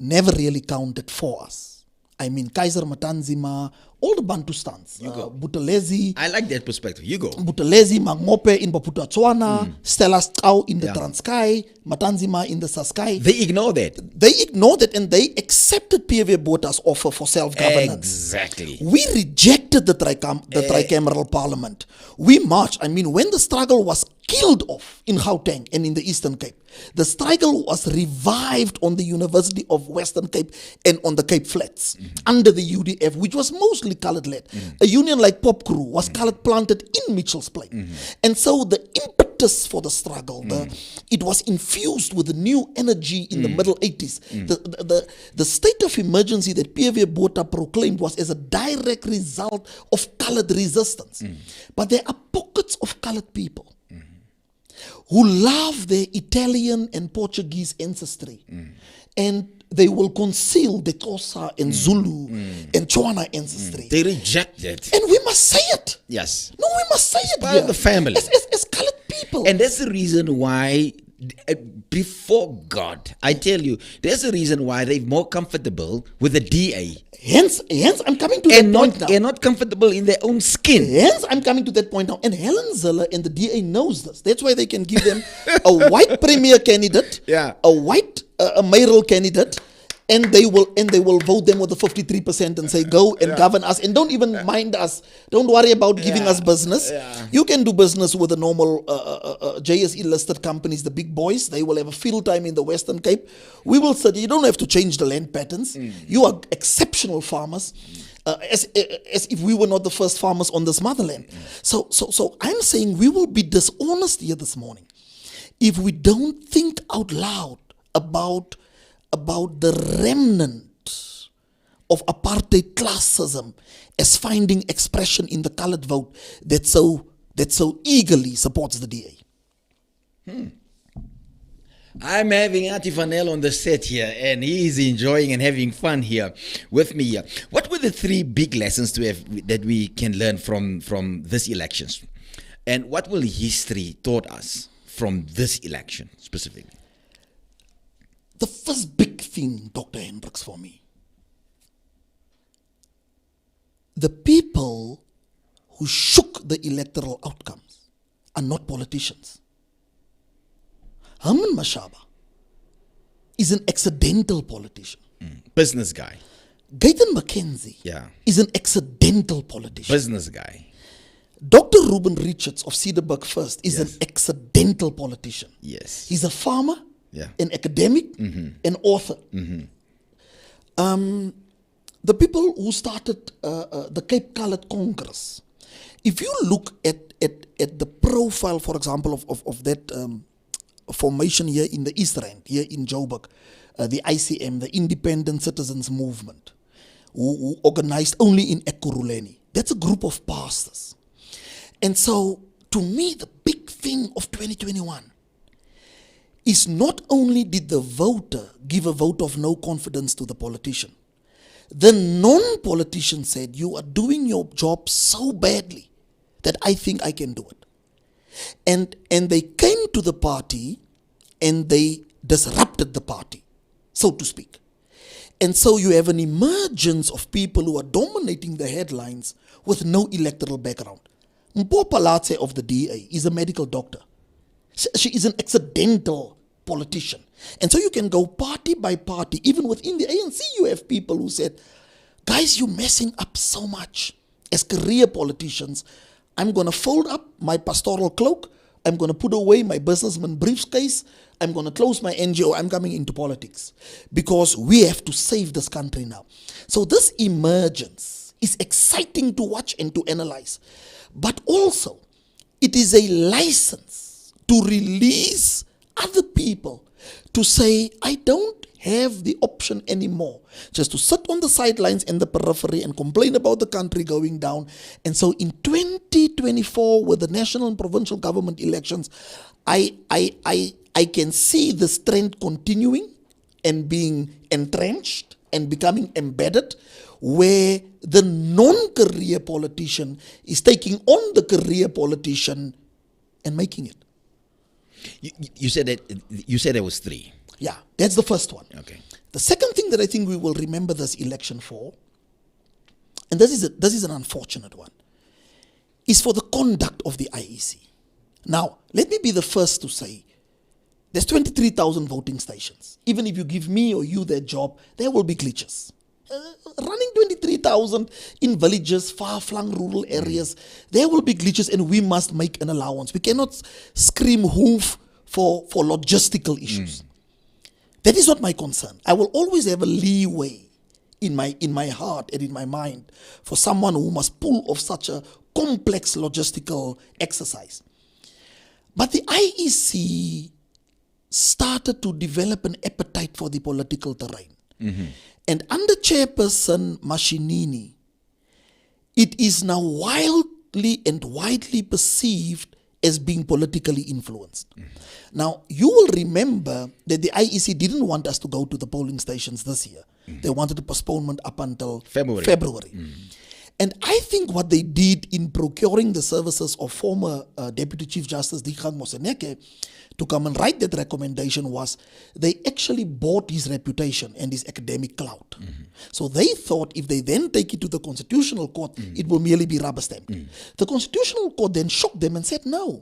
never really counted for us. I mean, Kaiser Matanzima, all the Bantustans, Buthelezi. I like that perspective. You go. Buthelezi, Mangope in Bophuthatswana, Stella Stau in the Transkei, Matanzima in the Saskai. They ignored that. They ignored it and they accepted PV Bota's offer for self-governance. Exactly. We rejected the tricameral parliament. We marched. I mean, when the struggle was killed off in Gauteng and in the Eastern Cape, the struggle was revived on the University of Western Cape and on the Cape Flats under the UDF, which was mostly colored-led. A union like Pop Crew was colored planted in Mitchell's Plain. And so the impetus for the struggle, it was infused with a new energy in the middle 80s. The state of emergency that PV Botha proclaimed was as a direct result of colored resistance. But there are pockets of colored people who love their Italian and Portuguese ancestry. And they will conceal the Xhosa and Zulu and Tswana ancestry. They reject it. And we must say it. Yes. No, we must say it. Part of the family. As colored people. And that's the reason why, before God, I tell you, there's a reason why they're more comfortable with the DA. Hence, I'm coming to that point now. And not comfortable in their own skin. Hence, I'm coming to that point now. And Helen Zille and the DA knows this. That's why they can give them a white premier candidate, a white mayoral candidate, and they will vote them with the 53% and say go and govern us and don't even mind us. Don't worry about giving us business. You can do business with the normal JSE listed companies, the big boys. They will have a field time in the Western Cape. We will study. You don't have to change the land patterns. You are exceptional farmers. as if we were not the first farmers on this motherland. So I'm saying we will be dishonest here this morning if we don't think out loud about the remnant of apartheid classism as finding expression in the colored vote that so eagerly supports the DA. I'm having Attie on the set here, and he's enjoying and having fun here with me here. What were the three big lessons that we can learn from this elections? And what will history taught us from this election specifically? The first big thing, Dr. Hendricks, for me, the people who shook the electoral outcomes are not politicians. Herman Mashaba is an accidental politician. Business guy. Gayton McKenzie is an accidental politician. Business guy. Dr. Reuben Richards of Cedarburg First is an accidental politician. Yes. He's a farmer, an academic, an author. The people who started the Cape Coloured Congress, if you look at the profile, for example, of that formation here in the East Rand, here in Joburg, the ICM, the Independent Citizens Movement, who organized only in Ekurhuleni. That's a group of pastors. And so, to me, the big thing of 2021 is not only did the voter give a vote of no confidence to the politician, the non-politician said, you are doing your job so badly that I think I can do it. And they came to the party and they disrupted the party, so to speak. And so you have an emergence of people who are dominating the headlines with no electoral background. Mpho Palatse of the DA is a medical doctor. She is an accidental politician. And so you can go party by party. Even within the ANC, you have people who said, guys, you're messing up so much. As career politicians, I'm going to fold up my pastoral cloak. I'm going to put away my businessman briefcase. I'm going to close my NGO. I'm coming into politics because we have to save this country now. So this emergence is exciting to watch and to analyze. But also, it is a license to release other people to say, I don't have the option anymore just to sit on the sidelines and the periphery and complain about the country going down. And so in 2024, with the national and provincial government elections, I can see this trend continuing and being entrenched and becoming embedded, where the non-career politician is taking on the career politician and making it. You said there was three. Yeah, that's the first one. Okay. The second thing that I think we will remember this election for, and this is an unfortunate one, is for the conduct of the IEC. Now, let me be the first to say, there's 23,000 voting stations. Even if you give me or you that job, there will be glitches. Running 23,000 in villages, far-flung rural areas, there will be glitches, and we must make an allowance. We cannot scream hoof for logistical issues. That is not my concern. I will always have a leeway in my heart and in my mind for someone who must pull off such a complex logistical exercise. But the IEC started to develop an appetite for the political terrain. And under Chairperson Mashinini, it is now wildly and widely perceived as being politically influenced. Now, you will remember that the IEC didn't want us to go to the polling stations this year. They wanted a postponement up until February. And I think what they did in procuring the services of former Deputy Chief Justice Dikgang Moseneke to come and write that recommendation was they actually bought his reputation and his academic clout. So they thought if they then take it to the Constitutional Court, it will merely be rubber stamped. The Constitutional Court then shocked them and said, no,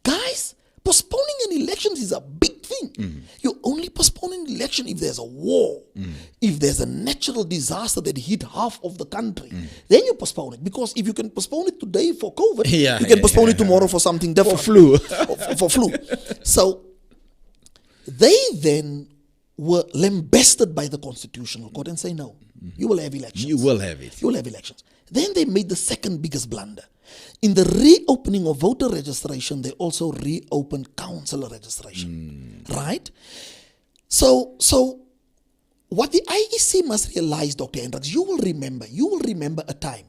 guys, postponing an election is a big thing. You only postpone an election if there's a war, if there's a natural disaster that hit half of the country, then you postpone it. Because if you can postpone it today for COVID, you can postpone it tomorrow for something different. For flu. for flu. So they then were lambasted by the Constitutional Court and say, no, You will have elections. You will have it. You will have elections. Then they made the second biggest blunder. In the reopening of voter registration, they also reopened councillor registration. Right? So what the IEC must realize, Dr. Hendricks, you will remember a time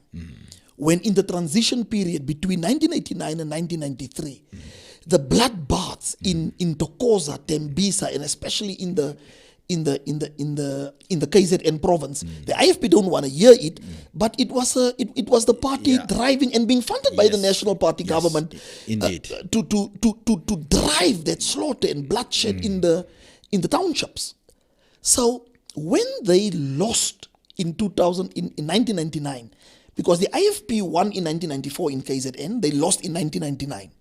when in the transition period between 1989 and 1993, the bloodbaths in Tokoza, Tembisa, and especially in the KZN province, the IFP don't want to hear it, but it was the party driving and being funded by the National Party government, indeed, to drive that slaughter and bloodshed in the townships. So when they lost in 1999, because the IFP won in 1994 in KZN, they lost in 1999.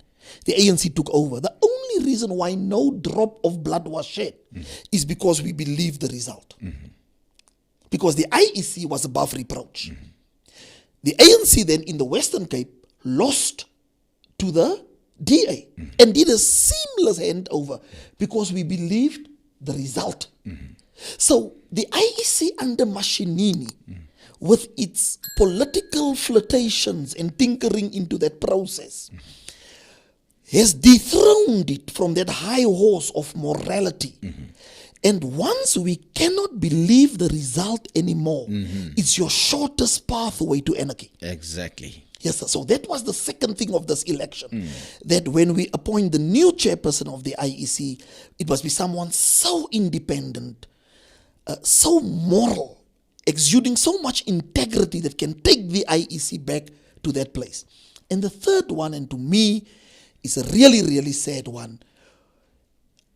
The ANC took over. The only reason why no drop of blood was shed is because we believed the result. Because the IEC was above reproach. The ANC then in the Western Cape lost to the DA and did a seamless handover because we believed the result. So the IEC under Mashinini, with its political flirtations and tinkering into that process, has dethroned it from that high horse of morality. And once we cannot believe the result anymore, it's your shortest pathway to anarchy. Exactly. Yes, sir. So that was the second thing of this election. That when we appoint the new chairperson of the IEC, it must be someone so independent, so moral, exuding so much integrity that can take the IEC back to that place. And the third one, and to me, is a really, really sad one.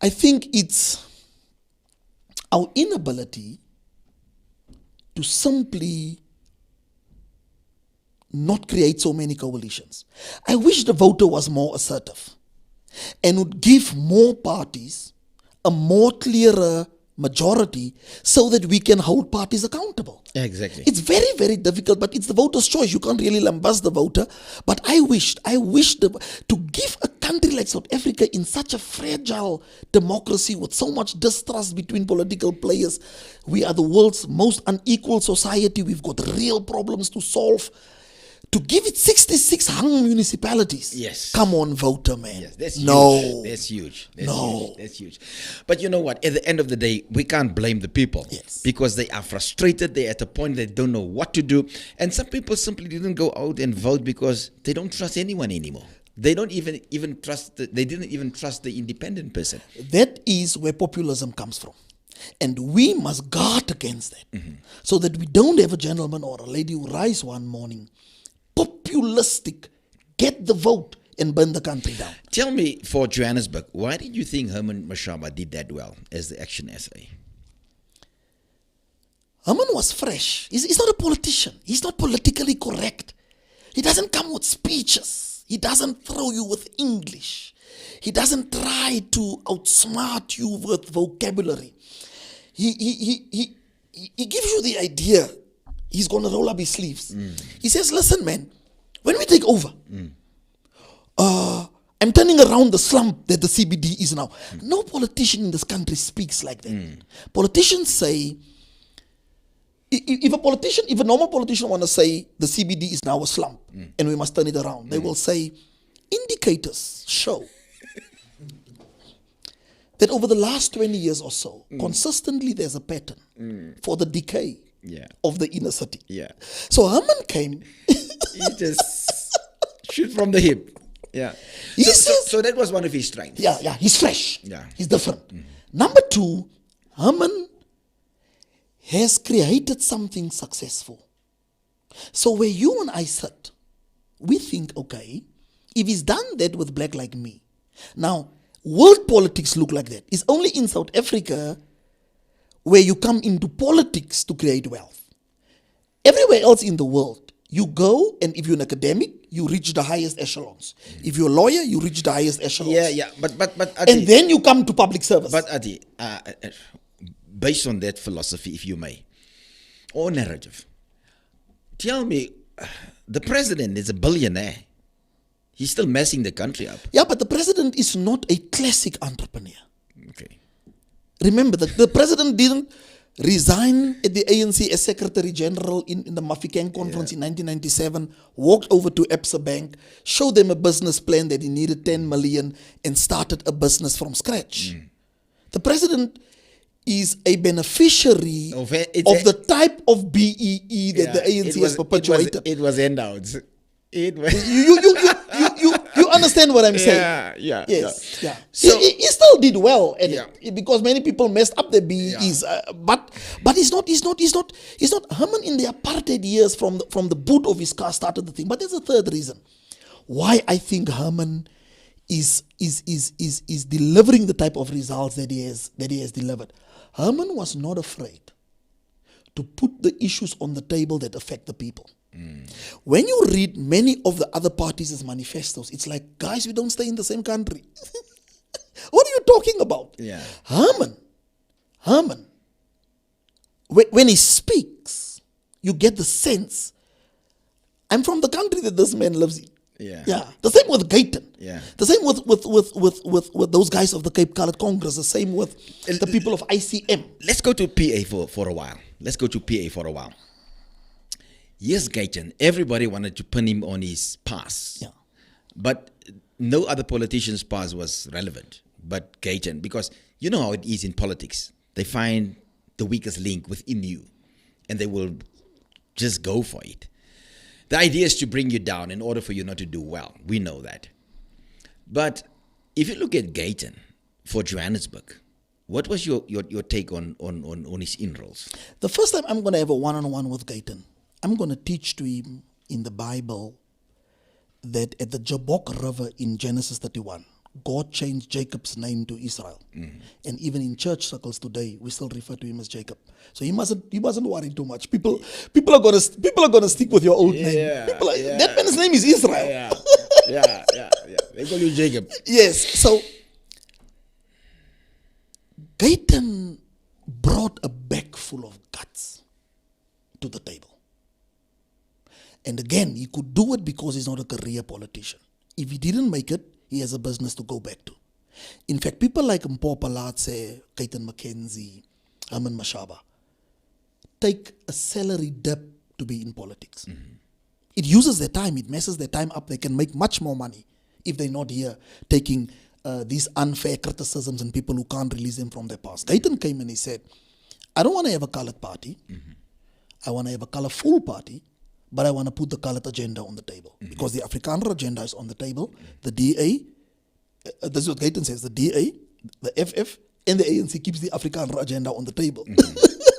I think it's our inability to simply not create so many coalitions. I wish the voter was more assertive and would give more parties a more clearer majority so that we can hold parties accountable. Exactly. It's very, very difficult, but it's the voter's choice. You can't really lambast the voter. But I wish to give a country like South Africa in such a fragile democracy with so much distrust between political players. We are the world's most unequal society. We've got real problems to solve. To give it 66 hung municipalities. Yes. Come on, voter, man. Yes, that's no. huge. That's huge. That's No. huge. That's huge. But you know what? At the end of the day, we can't blame the people. Yes. Because they are frustrated. They're at a point they don't know what to do. And some people simply didn't go out and vote because they don't trust anyone anymore. They don't even trust. They didn't even trust the independent person. That is where populism comes from. And we must guard against that. So that we don't have a gentleman or a lady who rise one morning populistic, get the vote and burn the country down. Tell me, for Johannesburg, why did you think Herman Mashaba did that well as the Action SA? Herman was fresh. He's not a politician. He's not politically correct. He doesn't come with speeches. He doesn't throw you with English. He doesn't try to outsmart you with vocabulary. He gives you the idea he's going to roll up his sleeves. He says, listen, man, when we take over, I'm turning around the slump that the CBD is now. No politician in this country speaks like that. Politicians say, if a normal politician want to say the CBD is now a slump and we must turn it around, they will say, indicators show that over the last 20 years or so, consistently there's a pattern for the decay of the inner city. Yeah. So Herman came. He just shoot from the hip. Yeah. So that was one of his strengths. Yeah, he's fresh. Yeah. He's different. Number two, Herman has created something successful. So where you and I sit, we think, okay, if he's done that with black like me, now world politics look like that. It's only in South Africa where you come into politics to create wealth. Everywhere else in the world, you go and if you're an academic, you reach the highest echelons. If you're a lawyer, you reach the highest echelons. Yeah. But Attie, and then you come to public service. But Attie, based on that philosophy, if you may, or narrative, tell me, the president is a billionaire. He's still messing the country up. Yeah, but the president is not a classic entrepreneur. Okay. Remember that the president didn't resigned at the ANC as Secretary General in the Mafikeng Conference in 1997, walked over to Absa Bank, showed them a business plan that he needed 10 million and started a business from scratch. The president is a beneficiary of the type of BEE that the ANC has perpetuated. It was handouts. It was You understand what I'm saying? Yes. So he still did well at it because many people messed up the BEs. But he's not Herman in the apartheid years from the boot of his car started the thing. But there's a third reason why I think Herman is delivering the type of results that he has delivered. Herman was not afraid to put the issues on the table that affect the people. When you read many of the other parties' manifestos, it's like, guys, we don't stay in the same country. What are you talking about? Herman, when he speaks, you get the sense, I'm from the country that this man lives in. The same with Gayton. The same with those guys of the Cape Coloured Congress. The same with the people of ICM. Let's go to PA for a while. Yes, Gayton, everybody wanted to pin him on his pass. But no other politician's pass was relevant but Gayton, because you know how it is in politics. They find the weakest link within you and they will just go for it. The idea is to bring you down in order for you not to do well. We know that. But if you look at Gayton for Johannesburg, what was your take on his in-rolls? The first time I'm going to have a one-on-one with Gayton, I'm going to teach to him in the Bible that at the Jabbok River in Genesis 31, God changed Jacob's name to Israel. And even in church circles today, we still refer to him as Jacob. So he mustn't worry too much. People are gonna stick with your old name. That man's name is Israel. They call you Jacob. Yes. So Gayton brought a bag full of guts to the table. And again, he could do it because he's not a career politician. If he didn't make it, he has a business to go back to. In fact, people like Mpho Palatse, Gayton McKenzie, Herman Mashaba, take a salary dip to be in politics. It uses their time, it messes their time up. They can make much more money if they're not here taking these unfair criticisms and people who can't release them from their past. Gayton came and he said, I don't want to have a colored party. I want to have a colorful party. But I want to put the colored agenda on the table because the Afrikaner agenda is on the table. The DA, this is what Gayton says, the DA, the FF, and the ANC keeps the Afrikaner agenda on the table.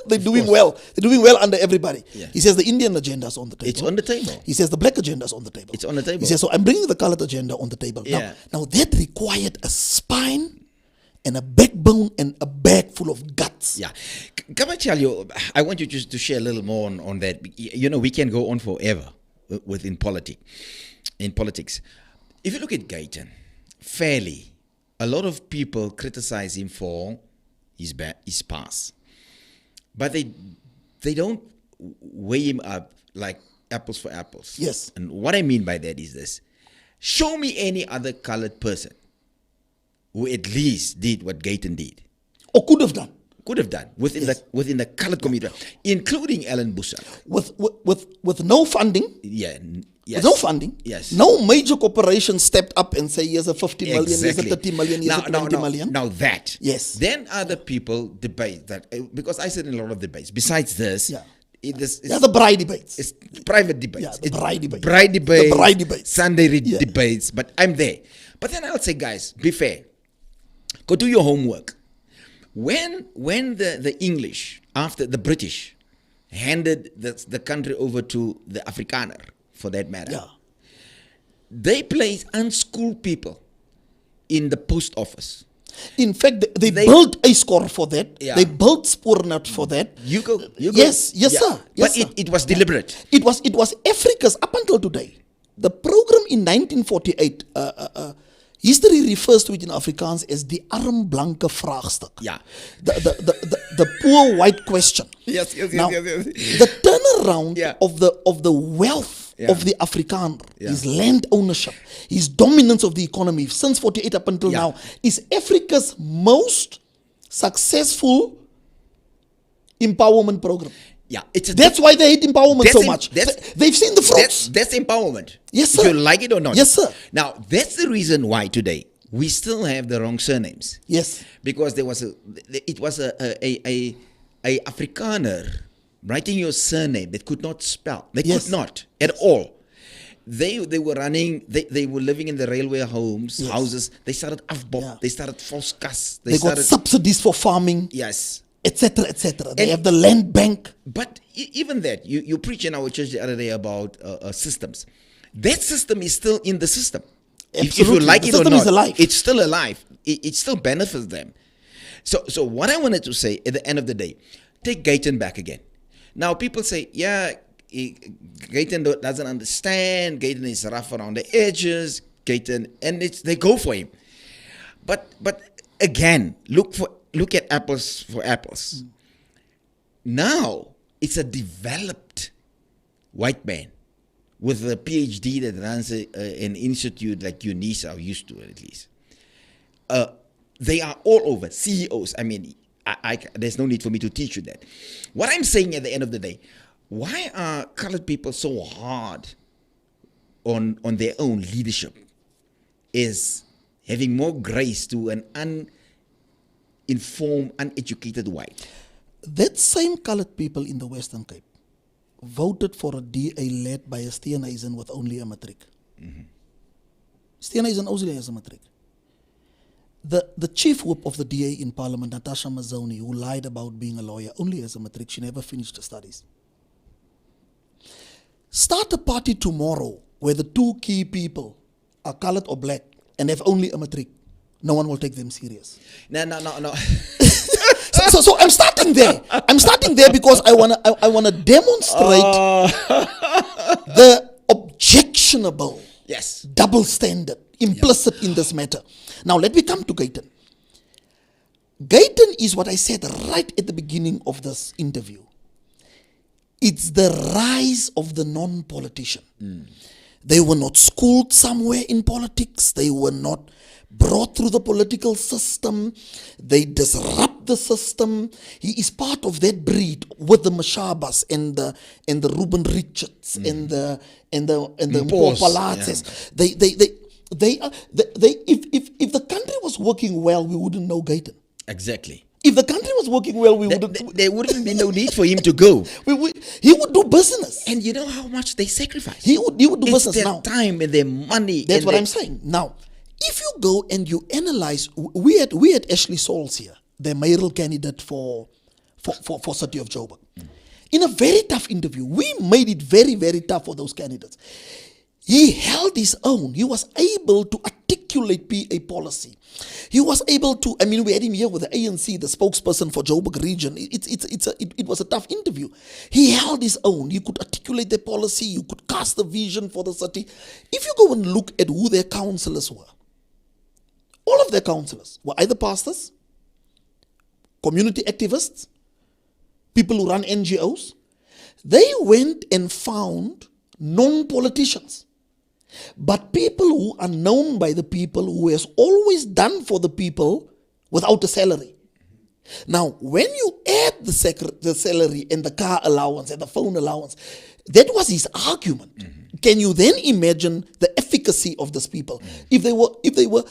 They're doing well. They're doing well under everybody. He says the Indian agenda is on the table. It's on the table. He says the black agenda is on the table. It's on the table. He says, so I'm bringing the colored agenda on the table. Now that required a spine and a backbone and a bag full of guts. Can I tell you, I want you just to share a little more on that. You know, we can go on forever within politics. If you look at Gayton, fairly, a lot of people criticize him for his past. But they don't weigh him up like apples for apples. Yes. And what I mean by that is this. Show me any other colored person who at least did what Gayton did. Or could have done. Within the colored community, including Ellen Bussell. With no funding. With no funding. No major corporation stepped up and say, here's a 50 million, here's a 30 million, here's a 20 million. Now that. Yes. Then other people debate that, because I sit in a lot of debates. Besides this, the bride debates. It's private debates. The bride debates. The bride debates. Sunday Yeah. debates. But I'm there. But then I'll say, guys, be fair. Go do your homework. When the English, after the British, handed the country over to the Afrikaner, for that matter, they placed unschooled people in the post office. In fact, they built a score for that. They built Spoornut for that. You go. Yes, sir. But it was deliberate. It was Africa's, up until today. The program in 1948, history refers to it in Afrikaans as the armblanke vraagstuk. The poor white question. Yes. The turnaround of the wealth of the Afrikaner, his land ownership, his dominance of the economy since 48 up until now, is Africa's most successful empowerment program. Yeah, That's why they hate empowerment so much. That's, They've seen the fruits. That's empowerment. Yes, sir. If you like it or not. Yes, sir. Now, that's the reason why today we still have the wrong surnames. Yes. Because it was a Afrikaner writing your surname that could not spell. They could not at all. They were running. They were living in the railway houses. They started afbop. Yeah. They started Volkskas. They got subsidies for farming. Yes. Etc. Etc. They have the land bank. But even that, you preach in our church the other day about systems. That system is still in the system. If you like it or not, it's still alive. It still benefits them. So what I wanted to say at the end of the day, take Gayton back again. Now people say, yeah, Gayton doesn't understand. Gayton is rough around the edges. Gayton, and they go for him. But again, look at apples for apples. Now it's a developed white man with a PhD that runs an institute like UNISA, or used to at least. They are all over, CEOs. I mean, there's no need for me to teach you that. What I'm saying at the end of the day, why are colored people so hard on their own leadership? Is having more grace to an uninformed, uneducated white. That same colored people in the Western Cape voted for a DA led by a Steenhuisen with only a matric. Mm-hmm. Steenhuisen only has a matric. The chief whip of the DA in Parliament, Natasha Mazzoni, who lied about being a lawyer, only has a matric. She never finished her studies. Start a party tomorrow where the two key people are colored or black and have only a matric. No one will take them serious. No. So I'm starting there. I'm starting there because I wanna demonstrate the objectionable double standard implicit in this matter. Now let me come to Gayton. Gayton is what I said right at the beginning of this interview. It's the rise of the non-politician. They were not schooled somewhere in politics. They were not brought through the political system. They disrupt the system. He is part of that breed with the Mashabas and the Ruben Richards and the Popalates. If the country was working well, we wouldn't know Gayton. Exactly. If the country was working well, there wouldn't be no need for him to go. He would do business. And you know how much they sacrifice. He would do business their now. Time and their money. That's what I'm saying. Now, if you go and you analyze, we had Ashley Sauls here, the mayoral candidate for City of Joburg. In a very tough interview, we made it very, very tough for those candidates. He held his own. He was able to articulate PA policy. He was able to, we had him here with the ANC, the spokesperson for Joburg region. It was a tough interview. He held his own. You could articulate the policy. You could cast the vision for the city. If you go and look at who their councillors were, all of their councillors were either pastors, community activists, people who run NGOs. They went and found non-politicians, but people who are known by the people, who has always done for the people without a salary. Now, when you add the salary and the car allowance and the phone allowance, that was his argument. Mm-hmm. Can you then imagine the efficacy of these people? Mm-hmm. If they were,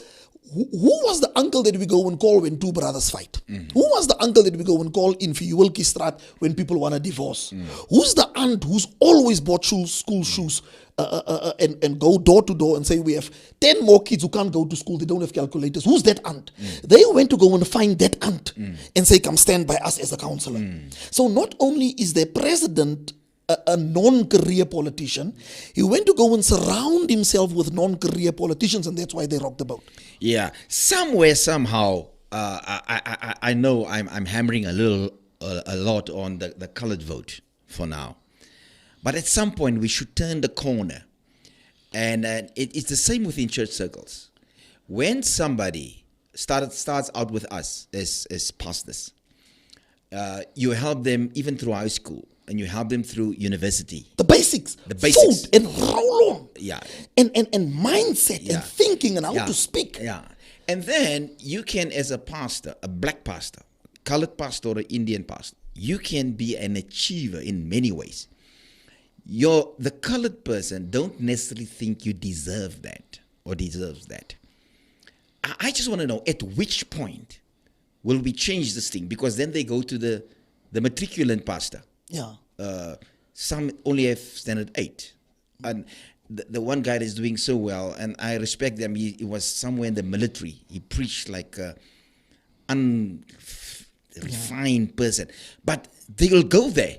who was the uncle that we go and call when two brothers fight? Mm-hmm. Who was the uncle that we go and call in Fiuwilkiestraat when people want a divorce? Mm-hmm. Who's the aunt who's always bought school shoes and go door to door and say we have 10 more kids who can't go to school, they don't have calculators? Who's that aunt? Mm-hmm. They went to go and find that aunt and say, come stand by us as a councillor. So not only is their president a non-career politician, he went to go and surround himself with non-career politicians, and that's why they rocked the boat. Yeah, somewhere, somehow, I know I'm hammering a lot on the colored vote for now, but at some point we should turn the corner, and it's the same within church circles. When somebody starts out with us as pastors, you help them even through high school. And you help them through university. The basics. Food and roll on. Yeah. And mindset and thinking and how to speak. Yeah. And then you can, as a pastor, a black pastor, colored pastor or Indian pastor, you can be an achiever in many ways. The colored person don't necessarily think you deserve that or deserves that. I just want to know, at which point will we change this thing? Because then they go to the matriculant pastor. Yeah. Some only have standard 8. And the one guy that's doing so well, and I respect them, he was somewhere in the military. He preached like a unrefined person. But they will go there.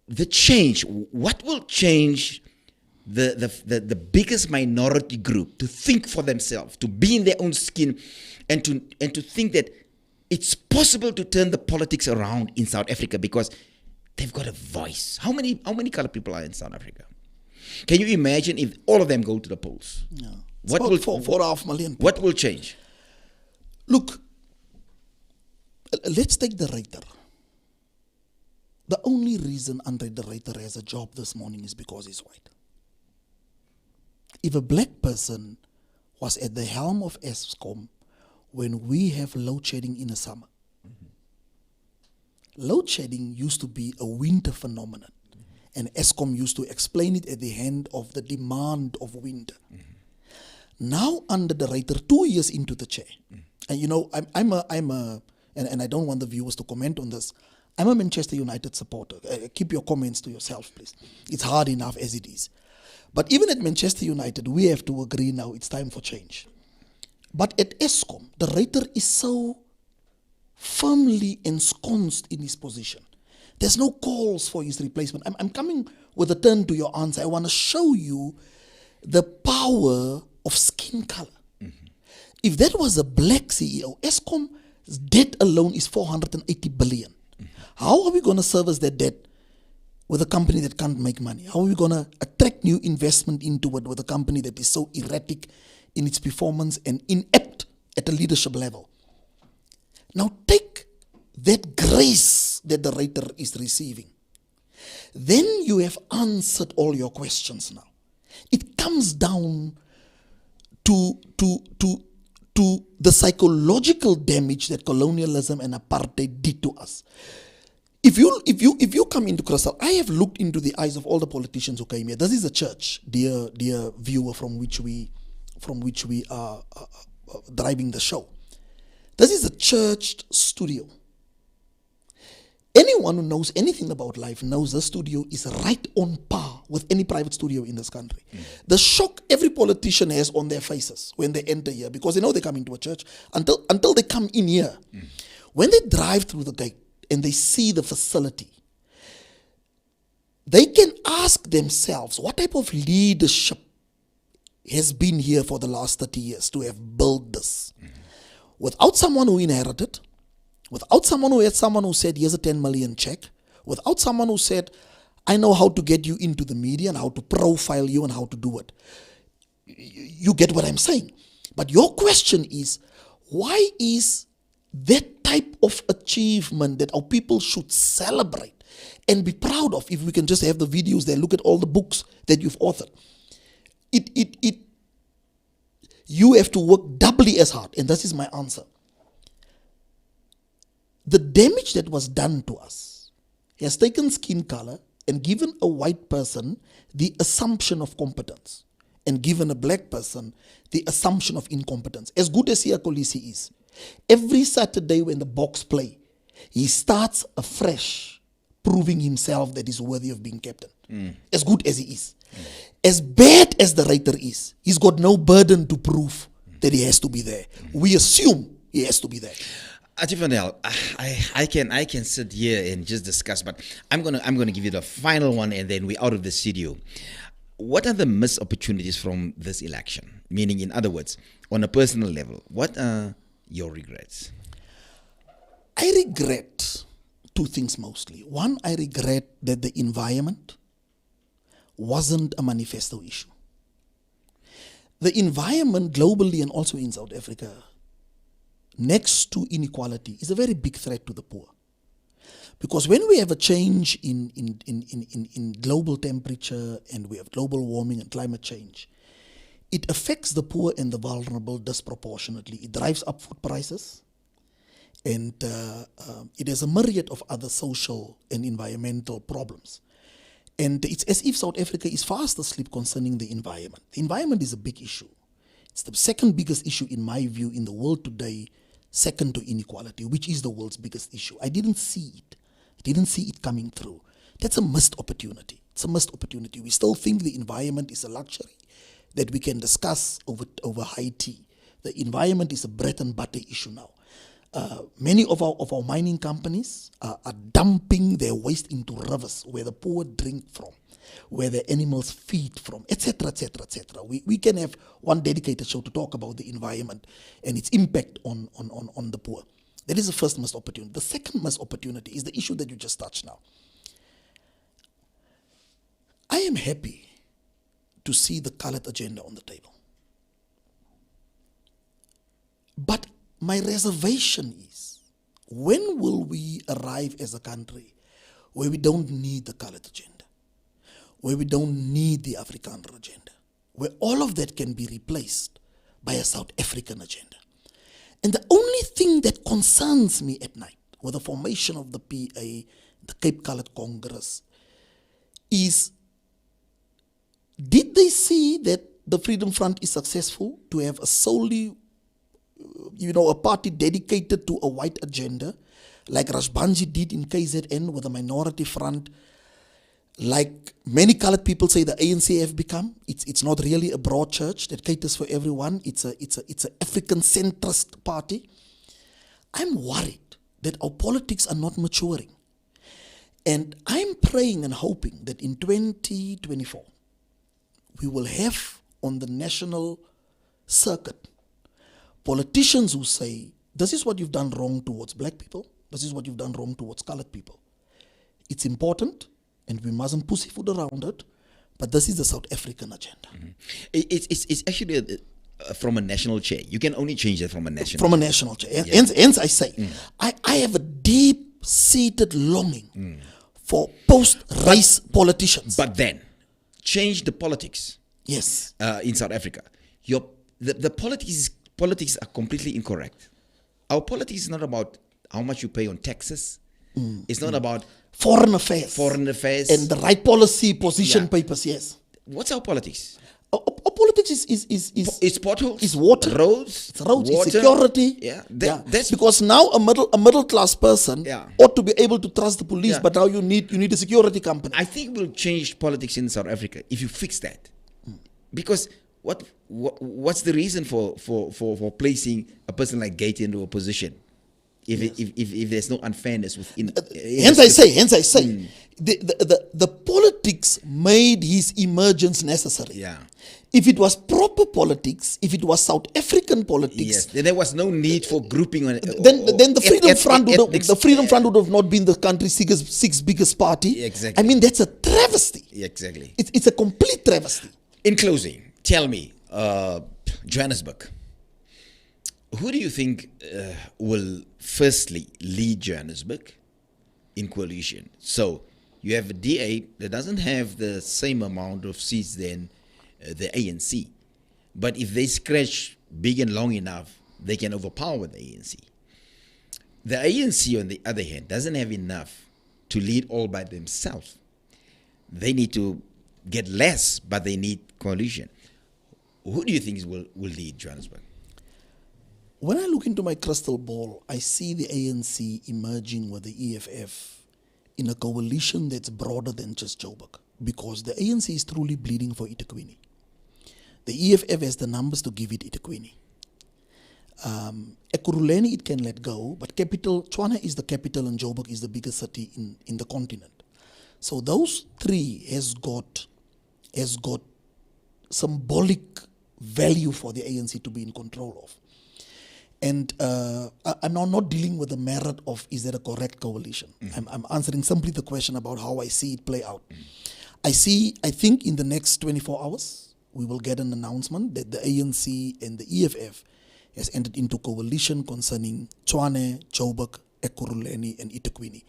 The change, what will change the biggest minority group to think for themselves, to be in their own skin, and to think that it's possible to turn the politics around in South Africa because they've got a voice. How many colored people are in South Africa? Can you imagine if all of them go to the polls? Yeah. What about will 4.5 million people. What will change? Look, let's take the writer. The only reason Andre the writer has a job this morning is because he's white. If a black person was at the helm of Eskom when we have load shedding in the summer, load shedding used to be a winter phenomenon, and Eskom used to explain it at the end of the demand of winter. Now, under the writer, 2 years into the chair, and you know, I'm a, and I don't want the viewers to comment on this. I'm a Manchester United supporter. Keep your comments to yourself, please. It's hard enough as it is. But even at Manchester United, we have to agree now it's time for change. But at Eskom, the writer is so firmly ensconced in his position. There's no calls for his replacement. I'm coming with a turn to your answer. I want to show you the power of skin color. If that was a black CEO, Eskom's debt alone is 480 billion. How are we going to service that debt with a company that can't make money? How are we going to attract new investment into it with a company that is so erratic in its performance and inept at a leadership level? Now take that grace that the writer is receiving. Then you have answered all your questions now. It comes down to the psychological damage that colonialism and apartheid did to us. If you come into Crystal, I have looked into the eyes of all the politicians who came here. This is a church, dear viewer, from which we are driving the show. This is a church studio. Anyone who knows anything about life knows the studio is right on par with any private studio in this country. The shock every politician has on their faces when they enter here, because they know they come into a church, until they come in here. When they drive through the gate and they see the facility, they can ask themselves, what type of leadership has been here for the last 30 years to have built this? Without someone who inherited, without someone who said, here's a 10 million check, without someone who said, I know how to get you into the media and how to profile you and how to do it. You get what I'm saying. But your question is, why is that type of achievement that our people should celebrate and be proud of? If we can just have the videos there, look at all the books that you've authored. You have to work doubly as hard, and this is my answer. The damage that was done to us has taken skin color and given a white person the assumption of competence, and given a black person the assumption of incompetence. As good as Siya Kolisi is, every Saturday when the Boks play, he starts afresh, proving himself that he's worthy of being captain. As good as he is. As bad as the writer is, he's got no burden to prove that he has to be there. We assume he has to be there. Attie, I can sit here and just discuss, but I'm gonna give you the final one, and then we're out of the studio. What are the missed opportunities from this election? Meaning, in other words, on a personal level, what are your regrets? I regret two things mostly. One, I regret that the environment wasn't a manifesto issue. The environment globally and also in South Africa, next to inequality, is a very big threat to the poor. Because when we have a change in global temperature, and we have global warming and climate change, it affects the poor and the vulnerable disproportionately. It drives up food prices, And it has a myriad of other social and environmental problems. And it's as if South Africa is fast asleep concerning the environment. The environment is a big issue. It's the second biggest issue, in my view, in the world today, second to inequality, which is the world's biggest issue. I didn't see it. I didn't see it coming through. That's a missed opportunity. It's a missed opportunity. We still think the environment is a luxury that we can discuss over high tea. The environment is a bread and butter issue now. Many of our mining companies are dumping their waste into rivers where the poor drink from, where the animals feed from, etc., etc., etc. We can have one dedicated show to talk about the environment and its impact on the poor. That is the first missed opportunity. The second missed opportunity is the issue that you just touched now. I am happy to see the colored agenda on the table. But my reservation is, when will we arrive as a country where we don't need the colored agenda, where we don't need the Afrikaner agenda, where all of that can be replaced by a South African agenda? And the only thing that concerns me at night with the formation of the PA, the Cape Colored Congress, is, did they see that the Freedom Front is successful to have a solely, a party dedicated to a white agenda, like Rashbanji did in KZN with a minority front, like many colored people say the ANC have become? It's not really a broad church that caters for everyone. It's an African centrist party. I'm worried that our politics are not maturing. And I'm praying and hoping that in 2024, we will have on the national circuit politicians who say, this is what you've done wrong towards black people, this is what you've done wrong towards colored people. It's important, and we mustn't pussyfoot around it, but this is the South African agenda. Mm-hmm. It's actually from a national chair. You can only change it from a national From chair. a national chair. Yeah. Hence I say, I have a deep-seated longing for post-race politicians. But then, change the politics. Yes. In South Africa. The politics are completely incorrect. Our politics is not about how much you pay on taxes. It's not about Foreign affairs. And the right policy position papers, yes. What's our politics? Our politics is It's potholes. It's water. Roads. It's roads. Water. It's security. Yeah. That's because now a middle class person ought to be able to trust the police, Yeah. but now you need a security company. I think we'll change politics in South Africa if you fix that. Because what's the reason for placing a person like Gate into a position if there's no unfairness within? Hence I say, the politics made his emergence necessary. Yeah. If it was proper politics, if it was South African politics, Yes, then there was no need for grouping. Then the Freedom Front would have not been the country's sixth biggest party. Exactly. I mean, that's a travesty. Exactly. It's a complete travesty. In closing, tell me, Johannesburg, who do you think will firstly lead Johannesburg in coalition? So you have a DA that doesn't have the same amount of seats than the ANC. But if they scratch big and long enough, they can overpower the ANC. The ANC, on the other hand, doesn't have enough to lead all by themselves. They need to get less, but they need coalition. Who do you think will lead Johannesburg? When I look into my crystal ball, I see the ANC emerging with the EFF in a coalition that's broader than just Joburg, because the ANC is truly bleeding for eThekwini. The EFF has the numbers to give it eThekwini. Ekurhuleni it can let go, but Tshwane is the capital and Joburg is the biggest city in the continent. So those three has got symbolic value for the ANC to be in control of. And I'm now not dealing with the merit of is there a correct coalition. I'm answering simply the question about how I see it play out. I think in the next 24 hours, we will get an announcement that the ANC and the EFF has entered into coalition concerning Tshwane, Joburg, Ekurhuleni, and eThekwini.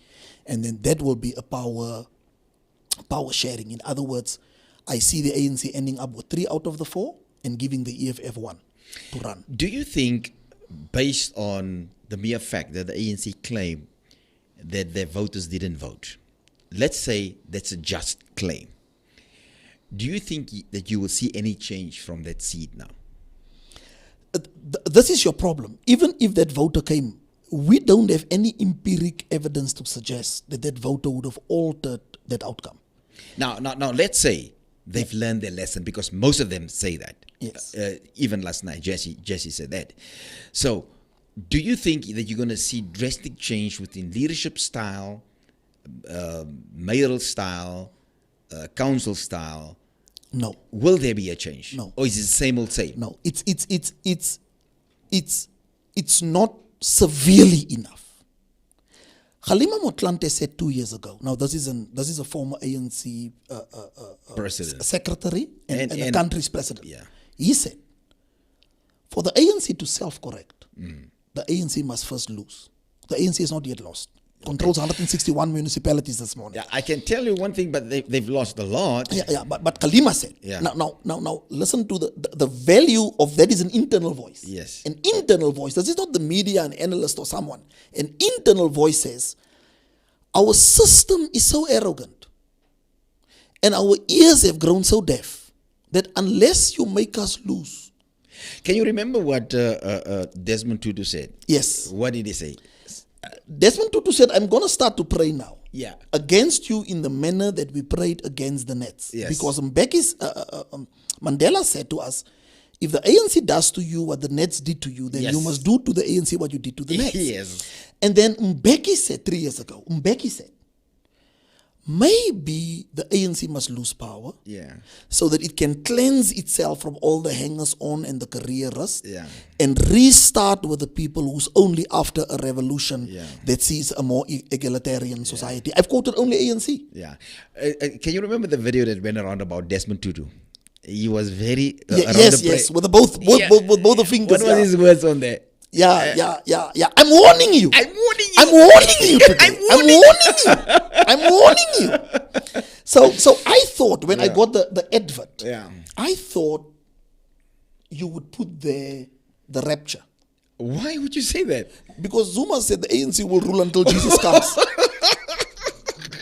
And then that will be a power sharing. In other words, I see the ANC ending up with 3 out of the 4 and giving the EFF 1 to run. Do you think based on the mere fact that the ANC claim that their voters didn't vote. Let's say that's a just claim. Do you think that you will see any change from that seat now? This is your problem. Even if that voter came, we don't have any empiric evidence to suggest that that voter would have altered that outcome. Now, let's say they've learned their lesson, because most of them say that. Yes. Even last night, Jesse said that. So, do you think that you're going to see drastic change within leadership style, mayoral style, council style? No. Will there be a change? No. Or is it the same old same? No. It's not severely enough. Halima Motlanthe said 2 years ago. Now this is a former ANC President. secretary and the country's president. Yeah. He said, for the ANC to self-correct, the ANC must first lose. The ANC is not yet lost. Controls 161 municipalities this morning. Yeah, I can tell you one thing, but they've lost a lot. Yeah, but Kalima said. Yeah. Now, listen to the value of that is an internal voice. Yes. An internal voice. This is not the media, an analyst or someone. An internal voice says, our system is so arrogant and our ears have grown so deaf that unless you make us lose. Can you remember what Desmond Tutu said? Yes. What did he say? Desmond Tutu said, I'm going to start to pray now. Yeah. Against you in the manner that we prayed against the Nets. Yes. Because Mandela said to us, if the ANC does to you what the Nets did to you, then Yes. you must do to the ANC what you did to the Nets. Yes. And then Mbeki said 3 years ago, maybe the ANC must lose power Yeah. so that it can cleanse itself from all the hangers-on and the careerists Yeah. and restart with the people who's only after a revolution Yeah. that sees a more egalitarian society. I've quoted only ANC. Yeah. Can you remember the video that went around about Desmond Tutu? He was very Yes, with both the fingers. What was his words on there? Yeah. I'm warning you. I'm warning you. I'm warning you today. I'm I'm warning you. So I thought when I got the advert, Yeah. I thought you would put there the rapture. Why would you say that? Because Zuma said the ANC will rule until Jesus comes.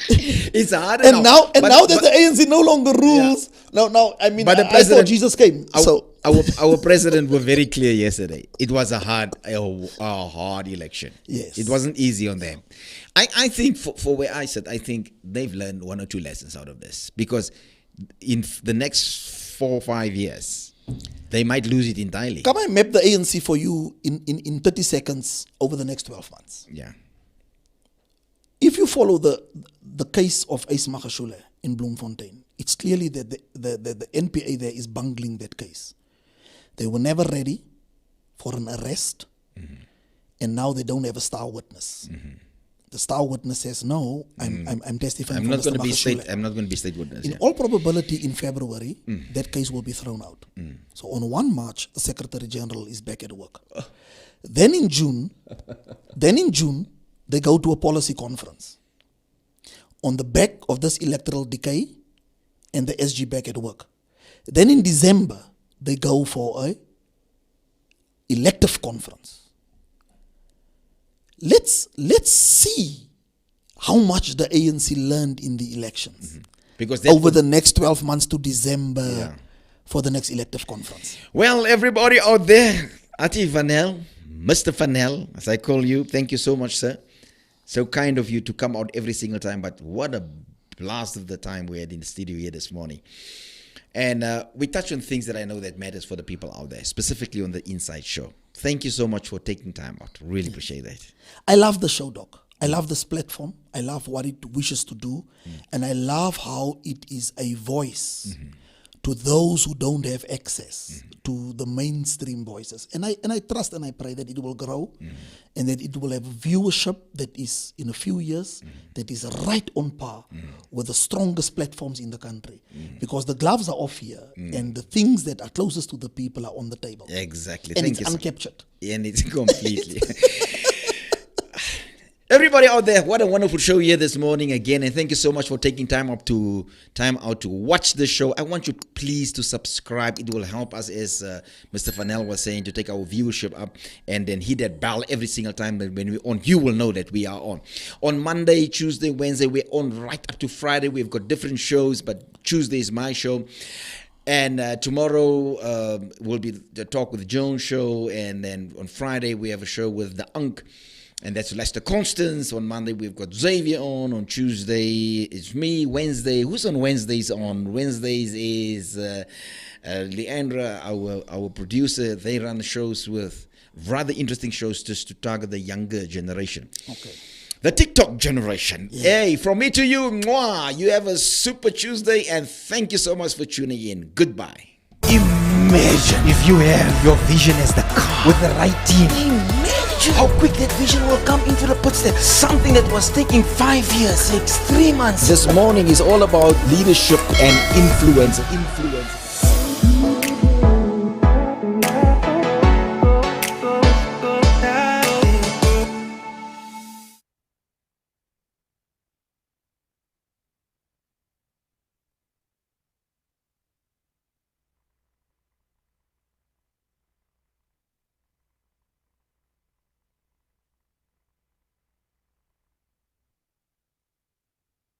It's harder And now But that the ANC no longer rules, But the I thought president- Jesus came. our president were very clear yesterday. It was a hard election. Yes. It wasn't easy on them. I think for where I sit, I think they've learned 1 or 2 lessons out of this, because in the next 4 or 5 years, they might lose it entirely. Come I map the ANC for you in 30 seconds over the next 12 months. Yeah. If you follow the case of Ace Magashule in Bloemfontein, it's clearly that the NPA there is bungling that case. They were never ready for an arrest, and now they don't have a star witness. The star witness says, no, I'm testifying I'm for not Mr. going to be Magashule. I'm not going to be state witness. In Yeah. all probability, in February, that case will be thrown out. So on 1 March, the Secretary General is back at work. Then in June, they go to a policy conference. On the back of this electoral decay and the SG back at work. Then in December, they go for a elective conference. Let's see how much the ANC learned in the elections Because over the next 12 months to December for the next elective conference. Well, everybody out there, Attie Vanel, Mr. Vanel, as I call you, thank you so much, sir. So kind of you to come out every single time, but what a blast of the time we had in the studio here this morning. And we touch on things that I know that matters for the people out there, specifically on the Inside Show. Thank you so much for taking time out. Really appreciate that. I love the show, Doc. I love this platform. I love what it wishes to do. And I love how it is a voice to those who don't have access to the mainstream voices. And I trust and I pray that it will grow and that it will have a viewership that is, in a few years, that is right on par with the strongest platforms in the country. Because the gloves are off here and the things that are closest to the people are on the table. Exactly. And Thank it's you, uncaptured. sir. And it's completely. Everybody out there, what a wonderful show here this morning again, and thank you so much for taking time out to watch the show. I want you please to subscribe. It will help us, as Mr. Fanel was saying, to take our viewership up, and then hit that bell every single time that when we're on, you will know that we are on. On Monday, Tuesday, Wednesday, we're on right up to Friday. We've got different shows, but Tuesday is my show. And tomorrow will be the Talk with Jones show, and then on Friday we have a show with the Unk. And that's Lester Constance. On Monday, we've got Xavier on. On Tuesday, it's me. Wednesday, who's on Wednesdays? On Wednesdays is Leandra, our producer. They run shows with rather interesting shows just to target the younger generation. Okay. The TikTok generation. Yeah. Hey, from me to you, mwah, you have a super Tuesday, and thank you so much for tuning in. Goodbye. Imagine if you have your vision as the car with the right team. Imagine how quick that vision will come into the footsteps. Something that was taking 5 years takes 3 months. This morning is all about leadership and influence.